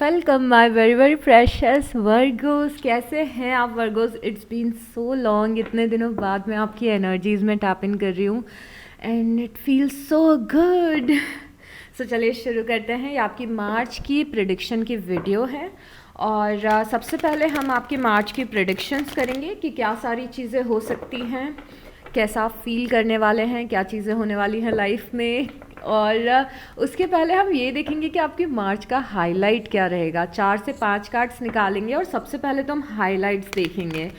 Welcome my very very precious virgos. कैसे हैं आप virgos? It's been so long. इतने दिनों बाद मैं आपकी एनर्जीज़ में टैप इन कर रही हूँ and it feels so good. So चलिए शुरू करते हैं। ये आपकी मार्च की प्रिडिक्शन की वीडियो है और सबसे पहले हम आपकी मार्च की प्रिडिक्शंस करेंगे कि क्या सारी चीज़ें हो सकती हैं, कैसा आप फील करने वाले हैं, क्या चीज़ें होने वाली हैं लाइफ में। और उसके पहले हम ये देखेंगे कि आपकी मार्च का हाईलाइट क्या रहेगा। 4 से 5 कार्ड्स निकालेंगे और सबसे पहले तो हम हाईलाइट्स देखेंगे,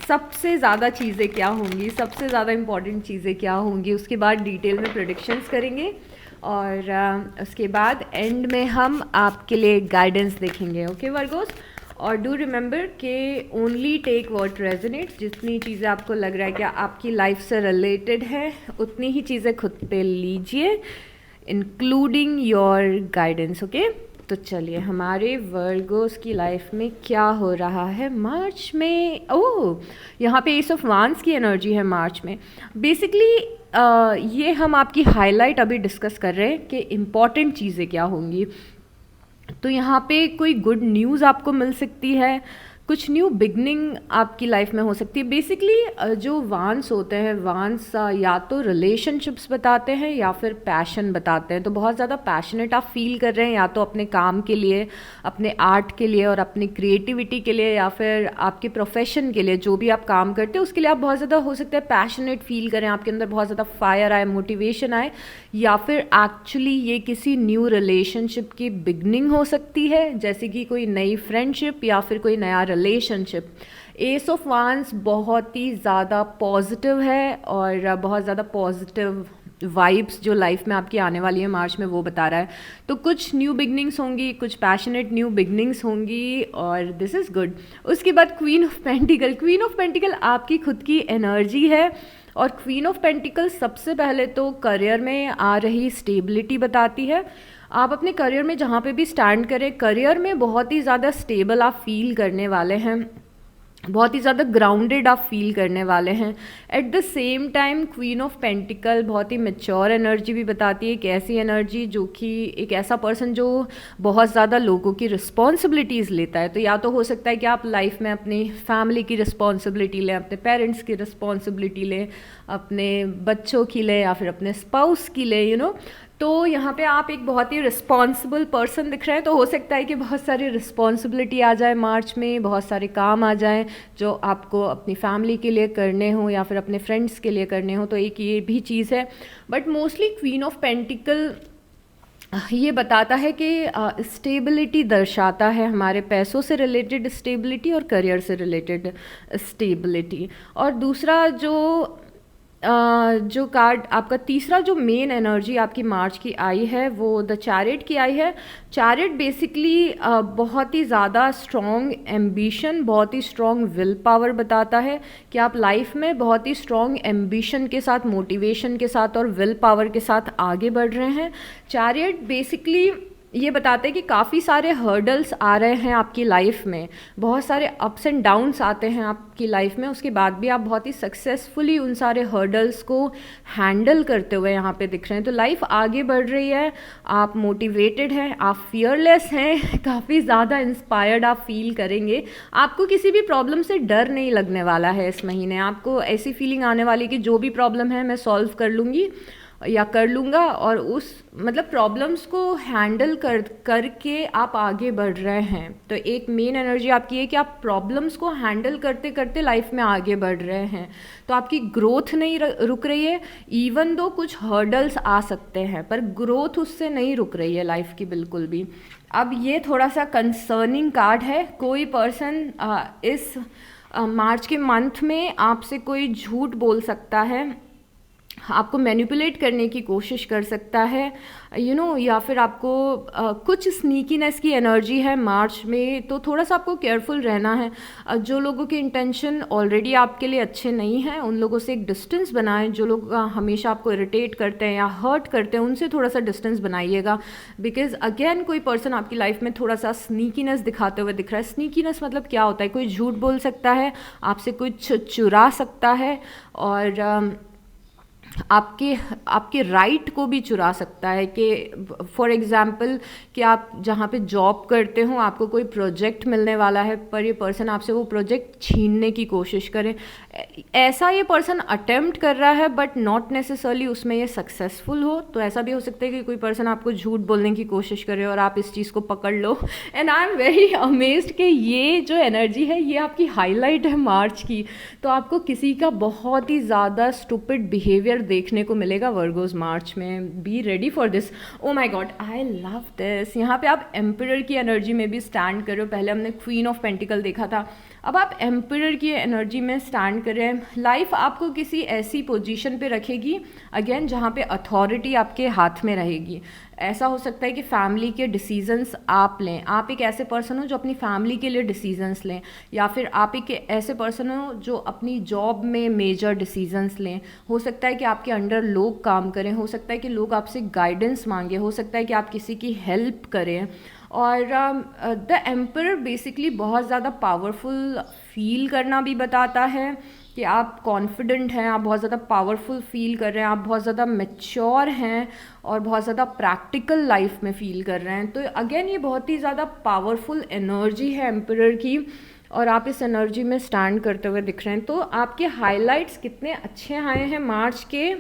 सबसे ज़्यादा चीज़ें क्या होंगी, सबसे ज़्यादा इम्पॉर्टेंट चीज़ें क्या होंगी। उसके बाद डिटेल में प्रेडिक्शंस करेंगे और उसके बाद एंड में हम आपके लिए गाइडेंस देखेंगे। ओके वर्गोस, और डू रिमेंबर कि ओनली टेक व्हाट रेजोनेट्स। जितनी चीज़ें आपको लग रहा है कि आपकी लाइफ से रिलेटेड है उतनी ही चीज़ें खुद पे लीजिए, इंक्लूडिंग योर गाइडेंस। ओके, तो चलिए हमारे वर्गोस की लाइफ में क्या हो रहा है मार्च में। ओह, यहाँ पे एस ऑफ वांस की एनर्जी है मार्च में। बेसिकली ये हम आपकी हाईलाइट अभी डिस्कस कर रहे हैं कि इम्पॉर्टेंट चीज़ें क्या होंगी। तो यहाँ पे कोई गुड न्यूज़ आपको मिल सकती है, कुछ न्यू बिगनिंग आपकी लाइफ में हो सकती है। बेसिकली जो वांस होते हैं, वांस या तो रिलेशनशिप्स बताते हैं या फिर पैशन बताते हैं। तो बहुत ज़्यादा पैशनेट आप फील कर रहे हैं, या तो अपने काम के लिए, अपने आर्ट के लिए और अपनी क्रिएटिविटी के लिए, या फिर आपके प्रोफेशन के लिए, जो भी आप काम करते हैं उसके लिए आप बहुत ज़्यादा हो सकता है पैशनेट फील करें, आपके अंदर बहुत ज़्यादा फायर आए, मोटिवेशन आए। या फिर एक्चुअली ये किसी न्यू रिलेशनशिप की बिगनिंग हो सकती है, जैसे कि कोई नई फ्रेंडशिप या फिर कोई नया रिलेशनशिप। एस ऑफ वांस बहुत ही ज़्यादा पॉजिटिव है और बहुत ज़्यादा पॉजिटिव वाइब्स जो लाइफ में आपकी आने वाली है मार्च में वो बता रहा है। तो कुछ न्यू बिगनिंग्स होंगी, कुछ पैशनेट न्यू बिगनिंग्स होंगी और दिस इज़ गुड। उसके बाद queen of pentacle. Queen of pentacle आपकी खुद की एनर्जी है और क्वीन ऑफ पेंटिकल सबसे पहले तो करियर में आ रही स्टेबिलिटी बताती है। आप अपने करियर में जहाँ पे भी स्टैंड करें, करियर में बहुत ही ज़्यादा स्टेबल आप फील करने वाले हैं, बहुत ही ज़्यादा ग्राउंडेड आप फील करने वाले हैं। Eight the same time queen of pentacle बहुत ही मैच्योर एनर्जी भी बताती है। एक ऐसी एनर्जी जो कि एक ऐसा पर्सन जो बहुत ज़्यादा लोगों की रिस्पॉन्सिबिलिटीज़ लेता है। तो या तो हो सकता है कि आप लाइफ में अपनी फैमिली की रिस्पॉन्सिबिलिटी लें, अपने पेरेंट्स की रिस्पॉन्सिबिलिटी लें, अपने बच्चों की लें या फिर अपने स्पाउस की लें, तो यहाँ पे आप एक बहुत ही रिस्पॉन्सिबल पर्सन दिख रहे हैं। तो हो सकता है कि बहुत सारी रिस्पॉन्सिबिलिटी आ जाए मार्च में, बहुत सारे काम आ जाएं जो आपको अपनी फैमिली के लिए करने हो या फिर अपने फ्रेंड्स के लिए करने हो। तो एक ये भी चीज़ है। But mostly queen of pentacle ये बताता है कि स्टेबिलिटी दर्शाता है, हमारे पैसों से रिलेटेड स्टेबिलिटी और करियर से रिलेटेड स्टेबिलिटी। और दूसरा जो कार्ड आपका तीसरा जो मेन एनर्जी आपकी मार्च की आई है वो द चैरियट की आई है। चैरियट बेसिकली बहुत ही ज़्यादा स्ट्रॉन्ग एम्बिशन, बहुत ही स्ट्रॉन्ग विल पावर बताता है कि आप लाइफ में बहुत ही स्ट्रॉन्ग एम्बिशन के साथ, मोटिवेशन के साथ और विल पावर के साथ आगे बढ़ रहे हैं। चैरियट बेसिकली ये बताते हैं कि काफ़ी सारे हर्डल्स आ रहे हैं आपकी लाइफ में, बहुत सारे अप्स एंड डाउन्स आते हैं आपकी लाइफ में, उसके बाद भी आप बहुत ही सक्सेसफुली उन सारे हर्डल्स को हैंडल करते हुए यहाँ पे दिख रहे हैं। तो लाइफ आगे बढ़ रही है, आप मोटिवेटेड हैं, आप फियरलेस हैं, काफ़ी ज़्यादा इंस्पायर्ड आप फील करेंगे। आपको किसी भी प्रॉब्लम से डर नहीं लगने वाला है इस महीने। आपको ऐसी फीलिंग आने वाली कि जो भी प्रॉब्लम है मैं सॉल्व कर लूँगी या कर लूँगा, और उस मतलब प्रॉब्लम्स को हैंडल करके आप आगे बढ़ रहे हैं। तो एक मेन एनर्जी आपकी है कि आप प्रॉब्लम्स को हैंडल करते करते लाइफ में आगे बढ़ रहे हैं। तो आपकी ग्रोथ नहीं रुक रही है, इवन दो कुछ हर्डल्स आ सकते हैं पर ग्रोथ उससे नहीं रुक रही है लाइफ की बिल्कुल भी। अब ये थोड़ा सा कंसर्निंग कार्ड है। कोई पर्सन इस मार्च के मंथ में आपसे कोई झूठ बोल सकता है, आपको मैनिपुलेट करने की कोशिश कर सकता है, या फिर आपको कुछ स्नीकीनेस की एनर्जी है मार्च में। तो थोड़ा सा आपको केयरफुल रहना है। जो लोगों के इंटेंशन ऑलरेडी आपके लिए अच्छे नहीं हैं उन लोगों से एक डिस्टेंस बनाएं। जो लोग हमेशा आपको इरिटेट करते हैं या हर्ट करते हैं उनसे थोड़ा सा डिस्टेंस बनाइएगा, बिकॉज अगेन कोई पर्सन आपकी लाइफ में थोड़ा सा स्नीकीनेस दिखाते हुए दिख रहा है। स्नीकीनेस मतलब क्या होता है? कोई झूठ बोल सकता है, आपसे कुछ चुरा सकता है, और आपके आपके राइट को भी चुरा सकता है। कि फॉर एग्ज़ाम्पल कि आप जहाँ पे जॉब करते हो, आपको कोई प्रोजेक्ट मिलने वाला है, पर ये पर्सन आपसे वो प्रोजेक्ट छीनने की कोशिश करे। ऐसा ये पर्सन अटेम्प्ट कर रहा है बट नॉट नेसेसरली उसमें ये सक्सेसफुल हो। तो ऐसा भी हो सकता है कि कोई पर्सन आपको झूठ बोलने की कोशिश करे और आप इस चीज़ को पकड़ लो। And I am very amazed कि ये जो एनर्जी है ये आपकी हाईलाइट है मार्च की। तो आपको किसी का बहुत ही ज़्यादा स्टूपिड बिहेवियर देखने को मिलेगा वर्गोज मार्च में। Be ready for this. Oh my God, I love this. यहाँ पे आप एम्परर की एनर्जी में भी स्टैंड कर रहे हो। पहले हमने क्वीन ऑफ पेंटिकल देखा था, अब आप एम्परर की एनर्जी में स्टैंड कर रहे हैं। लाइफ आपको किसी ऐसी पोजीशन पे रखेगी अगेन जहाँ पे अथॉरिटी आपके हाथ में रहेगी। ऐसा हो सकता है कि फैमिली के डिसीजंस आप लें। आप एक ऐसे पर्सन हो जो अपनी फैमिली के लिए डिसीजंस लें, या फिर आप एक ऐसे पर्सन हो जो अपनी जॉब में मेजर डिसीजंस लें। हो सकता है कि आपके अंडर लोग काम करें, हो सकता है कि लोग आपसे गाइडेंस मांगे, हो सकता है कि आप किसी की हेल्प करें। और द एम्परर बेसिकली बहुत ज़्यादा पावरफुल फील करना भी बताता है कि आप कॉन्फिडेंट हैं, आप बहुत ज़्यादा पावरफुल फील कर रहे हैं, आप बहुत ज़्यादा मैच्योर हैं और बहुत ज़्यादा प्रैक्टिकल लाइफ में फील कर रहे हैं। तो अगेन ये बहुत ही ज़्यादा पावरफुल एनर्जी है एम्परर की, और आप इस एनर्जी में स्टैंड करते हुए दिख रहे हैं। तो आपके हाइलाइट्स कितने अच्छे आए हैं मार्च के।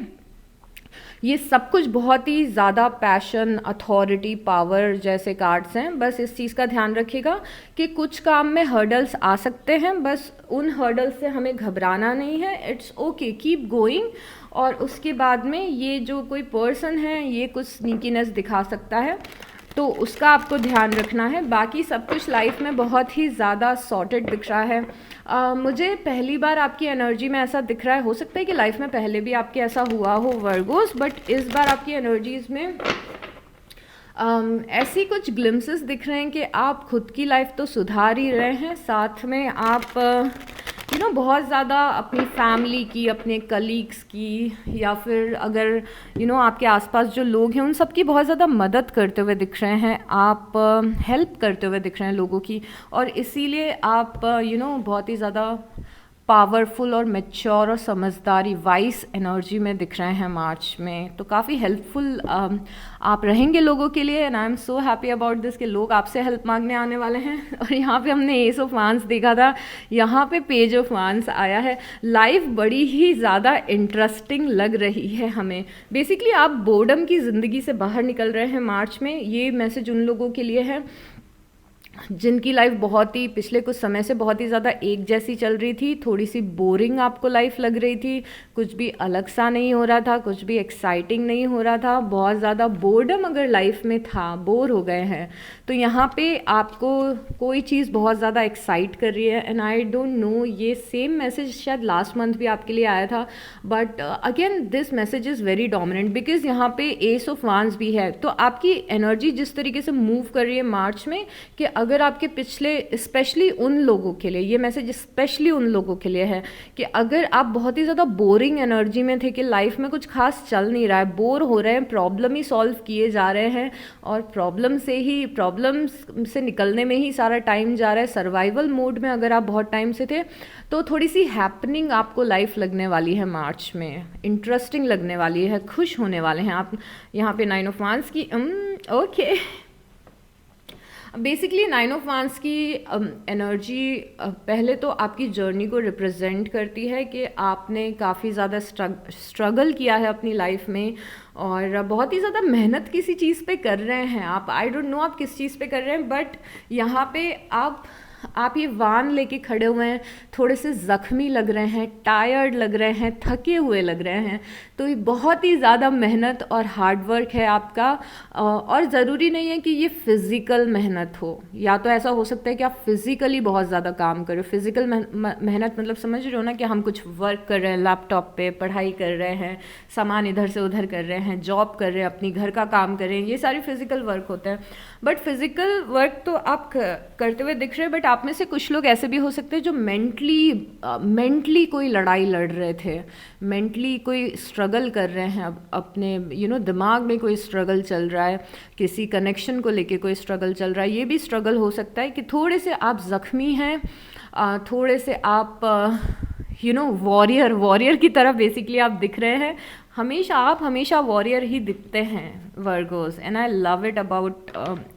ये सब कुछ बहुत ही ज़्यादा पैशन, अथॉरिटी, पावर जैसे कार्ड्स हैं। बस इस चीज़ का ध्यान रखिएगा कि कुछ काम में हर्डल्स आ सकते हैं, बस उन हर्डल्स से हमें घबराना नहीं है। It's okay, keep going. और उसके बाद में ये जो कोई पर्सन है ये कुछ स्नीकीनेस दिखा सकता है, तो उसका आपको ध्यान रखना है। बाकी सब कुछ लाइफ में बहुत ही ज़्यादा सॉर्टेड दिख रहा है। मुझे पहली बार आपकी एनर्जी में ऐसा दिख रहा है। हो सकता है कि लाइफ में पहले भी आपके ऐसा हुआ हो वर्गोस, बट इस बार आपकी एनर्जीज़ में ऐसी कुछ ग्लिम्सेस दिख रहे हैं कि आप खुद की लाइफ तो सुधार ही रहे हैं, साथ में आप बहुत ज़्यादा अपनी फैमिली की, अपने कलीग्स की, या फिर अगर आपके आसपास जो लोग हैं उन सब की बहुत ज़्यादा मदद करते हुए दिख रहे हैं। आप हेल्प करते हुए दिख रहे हैं लोगों की, और इसीलिए आप बहुत ही ज़्यादा पावरफुल और मैच्योर और समझदारी, वाइस एनर्जी में दिख रहे हैं मार्च में। तो काफ़ी हेल्पफुल आप रहेंगे लोगों के लिए, and I am so happy about this कि लोग आपसे हेल्प मांगने आने वाले हैं। और यहाँ पे हमने एस ऑफ वांस देखा था, यहाँ पे पेज ऑफ वांस आया है। लाइफ बड़ी ही ज़्यादा इंटरेस्टिंग लग रही है हमें। बेसिकली आप बोर्डम की ज़िंदगी से बाहर निकल रहे हैं मार्च में। ये मैसेज उन लोगों के लिए है जिनकी लाइफ बहुत ही पिछले कुछ समय से बहुत ही ज़्यादा एक जैसी चल रही थी, थोड़ी सी बोरिंग आपको लाइफ लग रही थी, कुछ भी अलग सा नहीं हो रहा था, कुछ भी एक्साइटिंग नहीं हो रहा था, बहुत ज़्यादा बोर्डम अगर लाइफ में था, बोर हो गए हैं, तो यहाँ पे आपको कोई चीज़ बहुत ज़्यादा एक्साइट कर रही है। एंड आई डोंट नो, ये सेम मैसेज शायद लास्ट मंथ भी आपके लिए आया था, but again this message is very dominant because यहाँ पे एस ऑफ वांस भी है। तो आपकी एनर्जी जिस तरीके से मूव कर रही है मार्च में, कि अगर आपके पिछले, स्पेशली उन लोगों के लिए ये मैसेज, स्पेशली उन लोगों के लिए है कि अगर आप बहुत ही ज़्यादा बोरिंग एनर्जी में थे कि लाइफ में कुछ खास चल नहीं रहा है, बोर हो रहे हैं, प्रॉब्लम ही सॉल्व किए जा रहे हैं और प्रॉब्लम्स से निकलने में ही सारा टाइम जा रहा है, सर्वाइवल मोड में अगर आप बहुत टाइम से थे, तो थोड़ी सी हैपनिंग आपको लाइफ लगने वाली है मार्च में, इंटरेस्टिंग लगने वाली है, खुश होने वाले हैं आप। यहाँ पे 9 ऑफ वांस की ओके, बेसिकली 9 ऑफ वांस की एनर्जी पहले तो आपकी जर्नी को रिप्रेजेंट करती है कि आपने काफ़ी ज़्यादा स्ट्रगल किया है अपनी लाइफ में और बहुत ही ज़्यादा मेहनत किसी चीज़ पे कर रहे हैं आप। आई डोंट नो आप किस चीज़ पे कर रहे हैं, बट यहाँ पे आप ये वान लेके खड़े हुए हैं, थोड़े से ज़ख्मी लग रहे हैं, टायर्ड लग रहे हैं, थके हुए लग रहे हैं। तो ये बहुत ही ज़्यादा मेहनत और हार्डवर्क है आपका, और ज़रूरी नहीं है कि ये फ़िज़िकल मेहनत हो, या तो ऐसा हो सकता है कि आप फिज़िकली बहुत ज़्यादा काम करो। फिज़िकल मेहनत मतलब समझ रहे हो ना, कि हम कुछ वर्क कर रहे हैं, लैपटॉप पे पढ़ाई कर रहे हैं, सामान इधर से उधर कर रहे हैं, जॉब कर रहे हैं, अपनी घर का काम कर रहे हैं, ये सारी फिज़िकल वर्क होता है। बट फिज़िकल वर्क तो आप करते हुए दिख रहे हैं, बट आप में से कुछ लोग ऐसे भी हो सकते हैं जो मेंटली कोई लड़ाई लड़ रहे थे, मेंटली कोई स्ट्रगल कर रहे हैं, अपने दिमाग में कोई स्ट्रगल चल रहा है, किसी कनेक्शन को लेके कोई स्ट्रगल चल रहा है। ये भी स्ट्रगल हो सकता है कि थोड़े से आप ज़ख्मी हैं, थोड़े से आप वॉरियर की तरह बेसिकली आप दिख रहे हैं। हमेशा आप हमेशा वॉरियर ही दिखते हैं Virgo's, and I love it about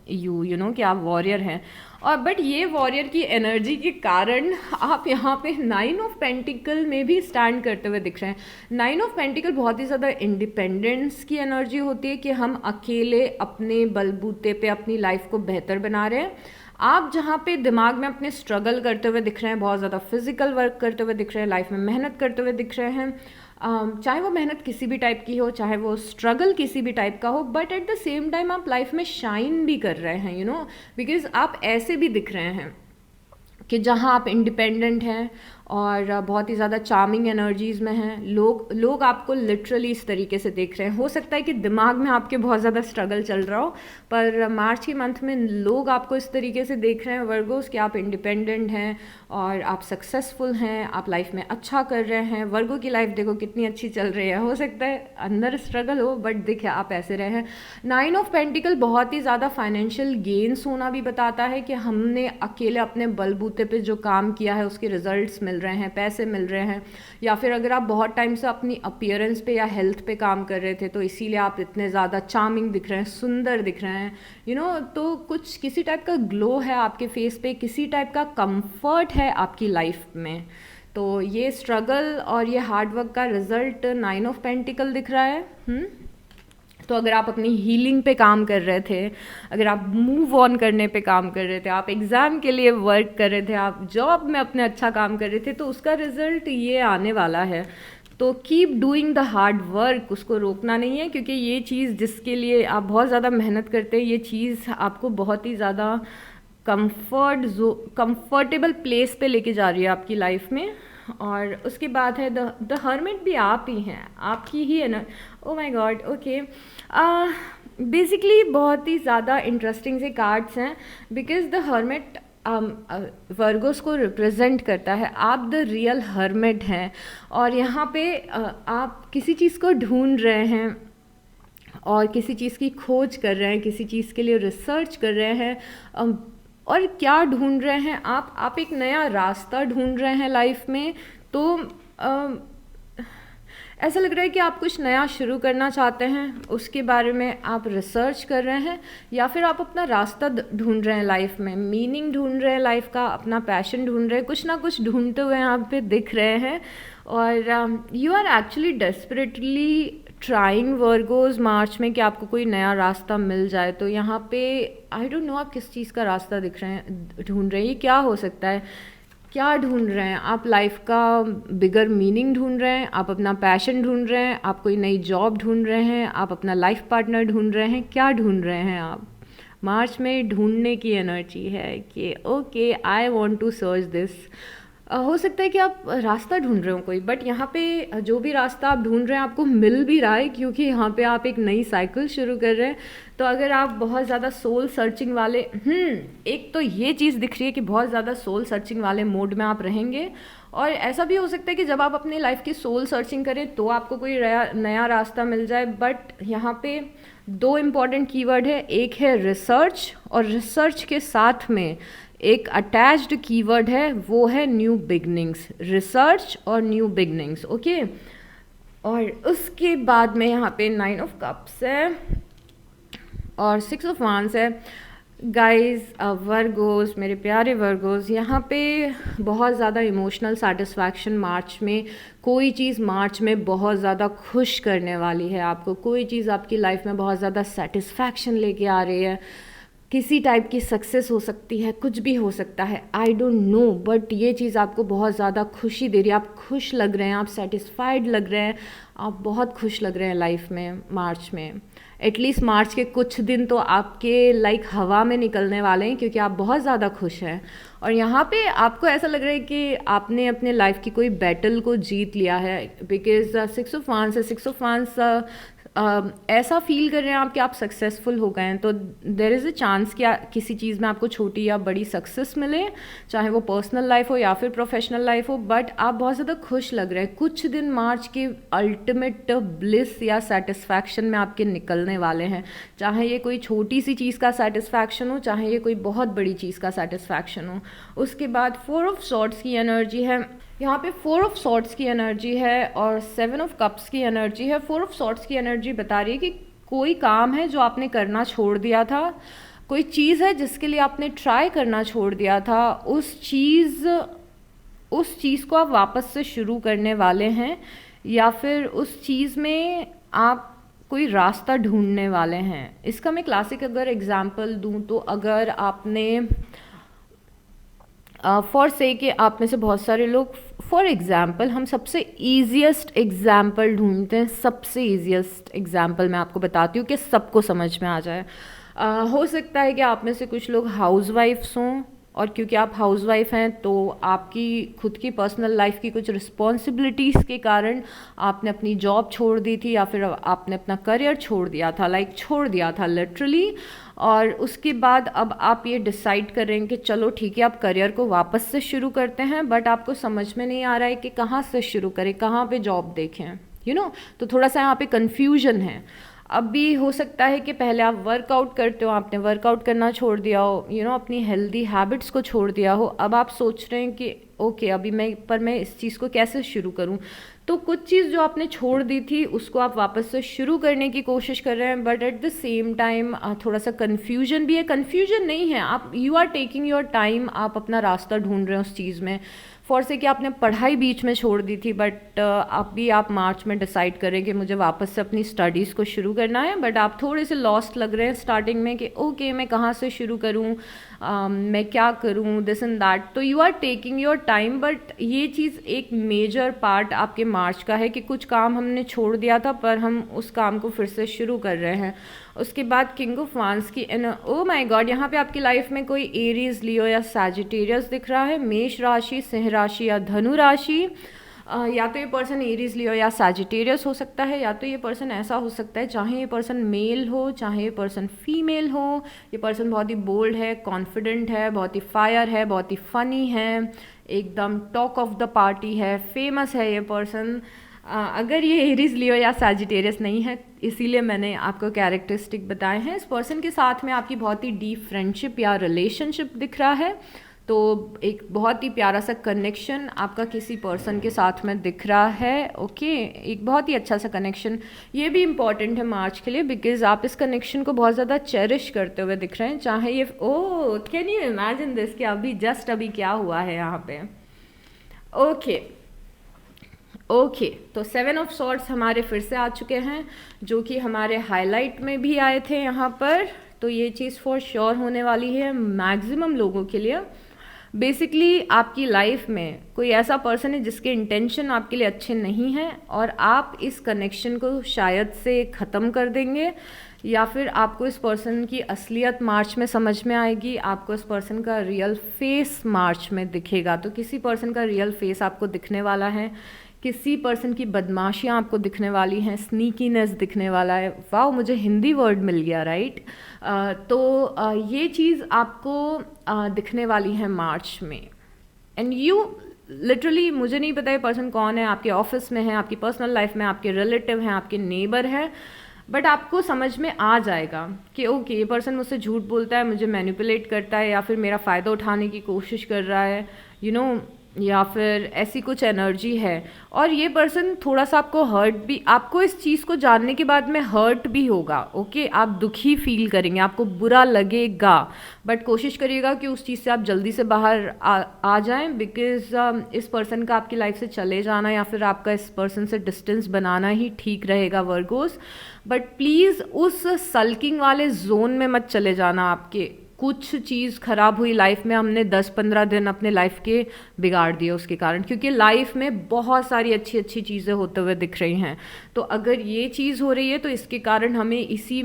you know कि आप वॉरियर हैं। और बट ये वॉरियर की एनर्जी के कारण आप यहाँ पे 9 ऑफ पेंटिकल में भी स्टैंड करते हुए दिख रहे हैं। 9 ऑफ पेंटिकल बहुत ही ज़्यादा इंडिपेंडेंस की एनर्जी होती है कि हम अकेले अपने बलबूते पे अपनी लाइफ को बेहतर बना रहे हैं। आप जहाँ पे दिमाग में अपने स्ट्रगल करते हुए दिख रहे हैं, बहुत ज़्यादा फिजिकल वर्क करते हुए दिख रहे हैं, लाइफ में मेहनत करते हुए दिख रहे हैं, चाहे वो मेहनत किसी भी टाइप की हो, चाहे वो स्ट्रगल किसी भी टाइप का हो, but at the same time आप लाइफ में शाइन भी कर रहे हैं, यू नो, बिकॉज आप ऐसे भी दिख रहे हैं कि जहाँ आप इंडिपेंडेंट हैं और बहुत ही ज़्यादा चार्मिंग एनर्जीज़ में हैं। लोग आपको लिटरली इस तरीके से देख रहे हैं। हो सकता है कि दिमाग में आपके बहुत ज़्यादा स्ट्रगल चल रहा हो, पर मार्च के मंथ में लोग आपको इस तरीके से देख रहे हैं वर्गोस कि आप इंडिपेंडेंट हैं और आप सक्सेसफुल हैं, आप लाइफ में अच्छा कर रहे हैं। वर्गो की लाइफ देखो कितनी अच्छी चल रही है। हो सकता है अंदर स्ट्रगल हो, बट देखिए आप ऐसे रहे हैं। 9 ऑफ पेंटिकल बहुत ही ज़्यादा फाइनेंशियल गेन्स होना भी बताता है कि हमने अकेले अपने बलबूते पे जो काम किया है उसके रिजल्ट्स मिल रहे हैं, पैसे मिल रहे हैं। या फिर अगर आप बहुत टाइम से अपनी अपीयरेंस पे या हेल्थ पे काम कर रहे थे तो इसीलिए आप इतने ज़्यादा चार्मिंग दिख रहे हैं, सुंदर दिख रहे हैं, यू नो, तो कुछ किसी टाइप का ग्लो है आपके फेस पे, किसी टाइप का कंफर्ट है आपकी लाइफ में। तो ये स्ट्रगल और ये हार्डवर्क का रिजल्ट 9 ऑफ पेंटिकल दिख रहा है। तो अगर आप अपनी हीलिंग पे काम कर रहे थे, अगर आप मूव ऑन करने पे काम कर रहे थे, आप एग्ज़ाम के लिए वर्क कर रहे थे, आप जॉब में अपने अच्छा काम कर रहे थे, तो उसका रिज़ल्ट ये आने वाला है। तो keep doing the hard work, उसको रोकना नहीं है, क्योंकि ये चीज़ जिसके लिए आप बहुत ज़्यादा मेहनत करते हैं, ये चीज़ आपको बहुत ही ज़्यादा कंफर्टेबल प्लेस पे लेके जा रही है आपकी लाइफ में। और उसके बाद है द हर्मिट, भी आप ही हैं, आपकी ही है ना। Oh my God, okay. Basically बहुत ही ज़्यादा इंटरेस्टिंग से कार्ड्स हैं, बिकॉज द हर्मिट वर्गोस को रिप्रेजेंट करता है। आप द रियल हर्मिट हैं और यहाँ पे आप किसी चीज़ को ढूंढ रहे हैं और किसी चीज़ की खोज कर रहे हैं, किसी चीज़ के लिए रिसर्च कर रहे हैं। और क्या ढूंढ रहे हैं आप एक नया रास्ता ढूंढ रहे हैं लाइफ में। तो ऐसा लग रहा है कि आप कुछ नया शुरू करना चाहते हैं, उसके बारे में आप रिसर्च कर रहे हैं, या फिर आप अपना रास्ता ढूंढ रहे हैं लाइफ में, मीनिंग ढूंढ रहे हैं लाइफ का, अपना पैशन ढूंढ रहे हैं, कुछ ना कुछ ढूंढते हुए यहाँ पे दिख रहे हैं। और you are actually desperately trying Virgos March में कि आपको कोई नया रास्ता मिल जाए। तो यहाँ पे आई डोंट नो आप किस चीज़ का रास्ता दिख रहे हैं, ढूंढ रहे हैं। ये क्या हो सकता है, क्या ढूंढ रहे हैं आप? लाइफ का बिगर मीनिंग ढूंढ रहे हैं, आप अपना पैशन ढूंढ रहे हैं, आप कोई नई जॉब ढूंढ रहे हैं, आप अपना लाइफ पार्टनर ढूंढ रहे हैं, क्या ढूंढ रहे हैं आप? मार्च में ढूंढने की एनर्जी है कि okay I want to search this. हो सकता है कि आप रास्ता ढूंढ रहे हो कोई, बट यहाँ पे जो भी रास्ता आप ढूंढ रहे हैं आपको मिल भी रहा है, क्योंकि यहाँ पे आप एक नई साइकिल शुरू कर रहे हैं। तो अगर आप बहुत ज़्यादा सोल सर्चिंग वाले एक तो ये चीज़ दिख रही है कि बहुत ज़्यादा सोल सर्चिंग वाले मोड में आप रहेंगे। और ऐसा भी हो सकता है कि जब आप अपनी लाइफ की सोल सर्चिंग करें तो आपको कोई नया रास्ता मिल जाए। बट यहाँ पे 2 इम्पॉर्टेंट कीवर्ड है, एक है रिसर्च, और रिसर्च के साथ में एक अटैच्ड कीवर्ड है, वो है न्यू बिगनिंग्स। रिसर्च और न्यू बिगनिंग्स, ओके। और उसके बाद में यहाँ पे 9 ऑफ कप्स है और 6 ऑफ वांड्स है। गाइस, वर्गोस, मेरे प्यारे वर्गोस, यहाँ पे बहुत ज़्यादा इमोशनल सेटिस्फैक्शन मार्च में, कोई चीज़ मार्च में बहुत ज़्यादा खुश करने वाली है आपको, कोई चीज़ आपकी लाइफ में बहुत ज़्यादा सेटिस्फैक्शन लेके आ रही है। किसी टाइप की सक्सेस हो सकती है, कुछ भी हो सकता है, आई डोंट नो, बट ये चीज़ आपको बहुत ज़्यादा खुशी दे रही है। आप खुश लग रहे हैं, आप सेटिस्फाइड लग रहे हैं, आप बहुत खुश लग रहे हैं लाइफ में मार्च में। एटलीस्ट मार्च के कुछ दिन तो आपके लाइक हवा में निकलने वाले हैं, क्योंकि आप बहुत ज़्यादा खुश हैं। और यहाँ पे आपको ऐसा लग रहा है कि आपने अपने लाइफ की कोई बैटल को जीत लिया है, बिकॉज 6 ऑफ वांड्स है। 6 ऑफ वांड्स ऐसा फील कर रहे हैं आप कि आप सक्सेसफुल हो गए हैं, तो देर इज़ अ चांस कि किसी चीज़ में आपको छोटी या बड़ी सक्सेस मिले, चाहे वो पर्सनल लाइफ हो या फिर प्रोफेशनल लाइफ हो, बट आप बहुत ज़्यादा खुश लग रहे हैं। कुछ दिन मार्च के अल्टीमेट ब्लिस या सेटिस्फैक्शन में आपके निकलने वाले हैं, चाहे ये कोई छोटी सी चीज़ का सेटिस्फैक्शन हो, चाहे ये कोई बहुत बड़ी चीज़ का सेटिस्फैक्शन हो। उसके बाद 4 ऑफ सॉर्ड्स की एनर्जी है यहाँ पे, 4 ऑफ सॉर्ड्स की एनर्जी है और 7 ऑफ कप्स की एनर्जी है। 4 ऑफ सॉर्ड्स की एनर्जी बता रही है कि कोई काम है जो आपने करना छोड़ दिया था, कोई चीज़ है जिसके लिए आपने ट्राई करना छोड़ दिया था, उस चीज़ को आप वापस से शुरू करने वाले हैं, या फिर उस चीज़ में आप कोई रास्ता ढूंढने वाले हैं। इसका मैं क्लासिक अगर एग्जांपल दूं तो अगर आपने फॉर से कि आप में से बहुत सारे लोग, फॉर एग्ज़ाम्पल हम सबसे ईजिएस्ट एग्ज़ाम्पल ढूंढते हैं, सबसे ईजिएस्ट एग्ज़ाम्पल मैं आपको बताती हूँ कि सबको समझ में आ जाए। हो सकता है कि आप में से कुछ लोग हाउसवाइफ्स हों, और क्योंकि आप हाउसवाइफ हैं तो आपकी खुद की पर्सनल लाइफ की कुछ रिस्पॉन्सिबिलिटीज़ के कारण आपने अपनी जॉब छोड़ दी थी, या फिर आपने अपना करियर छोड़ दिया था, छोड़ दिया था लिटरली। और उसके बाद अब आप ये डिसाइड कर रहे हैं कि चलो ठीक है, आप करियर को वापस से शुरू करते हैं, बट आपको समझ में नहीं आ रहा है कि कहाँ से शुरू करें, कहाँ पे जॉब देखें, तो थोड़ा सा यहाँ पे कन्फ्यूजन है। अब भी हो सकता है कि पहले आप वर्कआउट करते हो, आपने वर्कआउट करना छोड़ दिया हो, अपनी हेल्दी हैबिट्स को छोड़ दिया हो। अब आप सोच रहे हैं कि ओके अभी मैं इस चीज़ को कैसे शुरू करूं। तो कुछ चीज़ जो आपने छोड़ दी थी उसको आप वापस से शुरू करने की कोशिश कर रहे हैं, but at the same time थोड़ा सा कन्फ्यूजन भी है। कन्फ्यूजन नहीं है, आप you are taking your time, आप अपना रास्ता ढूंढ रहे हैं उस चीज़ में। फॉर से कि आपने पढ़ाई बीच में छोड़ दी थी, बट आप मार्च में डिसाइड करें कि मुझे वापस से अपनी स्टडीज़ को शुरू करना है, बट आप थोड़े से लॉस्ट लग रहे हैं स्टार्टिंग में कि ओके मैं कहाँ से शुरू करूँ, मैं क्या करूँ, दिस एंड दैट। तो you are taking your time, but ये चीज़ एक मेजर पार्ट आपके मार्च का है कि कुछ काम हमने छोड़ दिया था पर हम उस काम को फिर से शुरू कर रहे हैं। उसके बाद किंग ऑफ वांस की ओ माय गॉड, यहाँ पे आपकी लाइफ में कोई एरीज, लियो या सैजिटेरियस दिख रहा है, मेष राशि, सिंह राशि या धनु राशि। या तो ये पर्सन एरीज, लियो या सैजिटेरियस हो सकता है, या तो ये पर्सन ऐसा हो सकता है चाहे ये पर्सन मेल हो चाहे ये पर्सन फीमेल हो, ये पर्सन बहुत ही बोल्ड है, कॉन्फिडेंट है, बहुत ही फायर है, बहुत ही फनी है, एकदम टॉक ऑफ द पार्टी है, फेमस है ये पर्सन। अगर ये एरीज, लियो या सैजिटेरियस नहीं है, इसीलिए मैंने आपको कैरेक्टरिस्टिक बताए हैं। इस पर्सन के साथ में आपकी बहुत ही डीप फ्रेंडशिप या रिलेशनशिप दिख रहा है, तो एक बहुत ही प्यारा सा कनेक्शन आपका किसी पर्सन के साथ में दिख रहा है। ओके, एक बहुत ही अच्छा सा कनेक्शन, ये भी इम्पॉर्टेंट है मार्च के लिए, बिकॉज आप इस कनेक्शन को बहुत ज़्यादा चेरिश करते हुए दिख रहे हैं। चाहे ये कैन यू इमेजिन दिस कि अभी क्या हुआ है यहाँ पे। ओके, तो 7 ऑफ सॉर्ड्स हमारे फिर से आ चुके हैं, जो कि हमारे हाईलाइट में भी आए थे यहाँ पर। तो ये चीज़ फॉर श्योर होने वाली है मैक्सिमम लोगों के लिए। बेसिकली आपकी लाइफ में कोई ऐसा पर्सन है जिसके इंटेंशन आपके लिए अच्छे नहीं हैं, और आप इस कनेक्शन को शायद से ख़त्म कर देंगे, या फिर आपको इस पर्सन की असलियत मार्च में समझ में आएगी, आपको इस पर्सन का रियल फेस मार्च में दिखेगा। तो किसी पर्सन का रियल फेस आपको दिखने वाला है, किसी पर्सन की बदमाशियाँ आपको दिखने वाली हैं, स्नीकीनेस दिखने वाला है। वाह, मुझे हिंदी वर्ड मिल गया, राइट। ये चीज़ आपको दिखने वाली है मार्च में। एंड यू लिटरली, मुझे नहीं पता ये पर्सन कौन है, आपके ऑफिस में है, आपकी पर्सनल लाइफ में आपके रिलेटिव हैं, आपके नेबर हैं, बट आपको समझ में आ जाएगा कि ओके ये पर्सन मुझसे झूठ बोलता है, मुझे मैनिपुलेट करता है, या फिर मेरा फ़ायदा उठाने की कोशिश कर रहा है, या फिर ऐसी कुछ एनर्जी है। और ये पर्सन थोड़ा सा आपको हर्ट भी, आपको इस चीज़ को जानने के बाद में हर्ट भी होगा। ओके, आप दुखी फील करेंगे, आपको बुरा लगेगा, बट कोशिश करिएगा कि उस चीज़ से आप जल्दी से बाहर आ जाएं, बिकॉज इस पर्सन का आपकी लाइफ से चले जाना या फिर आपका इस पर्सन से डिस्टेंस बनाना ही ठीक रहेगा वर्गोस। बट प्लीज़ उस सल्किंग वाले जोन में मत चले जाना। आपके कुछ चीज़ ख़राब हुई लाइफ में, हमने 10-15 दिन अपने लाइफ के बिगाड़ दिए उसके कारण, क्योंकि लाइफ में बहुत सारी अच्छी अच्छी चीज़ें होते हुए दिख रही हैं। तो अगर ये चीज़ हो रही है तो इसके कारण हमें इसी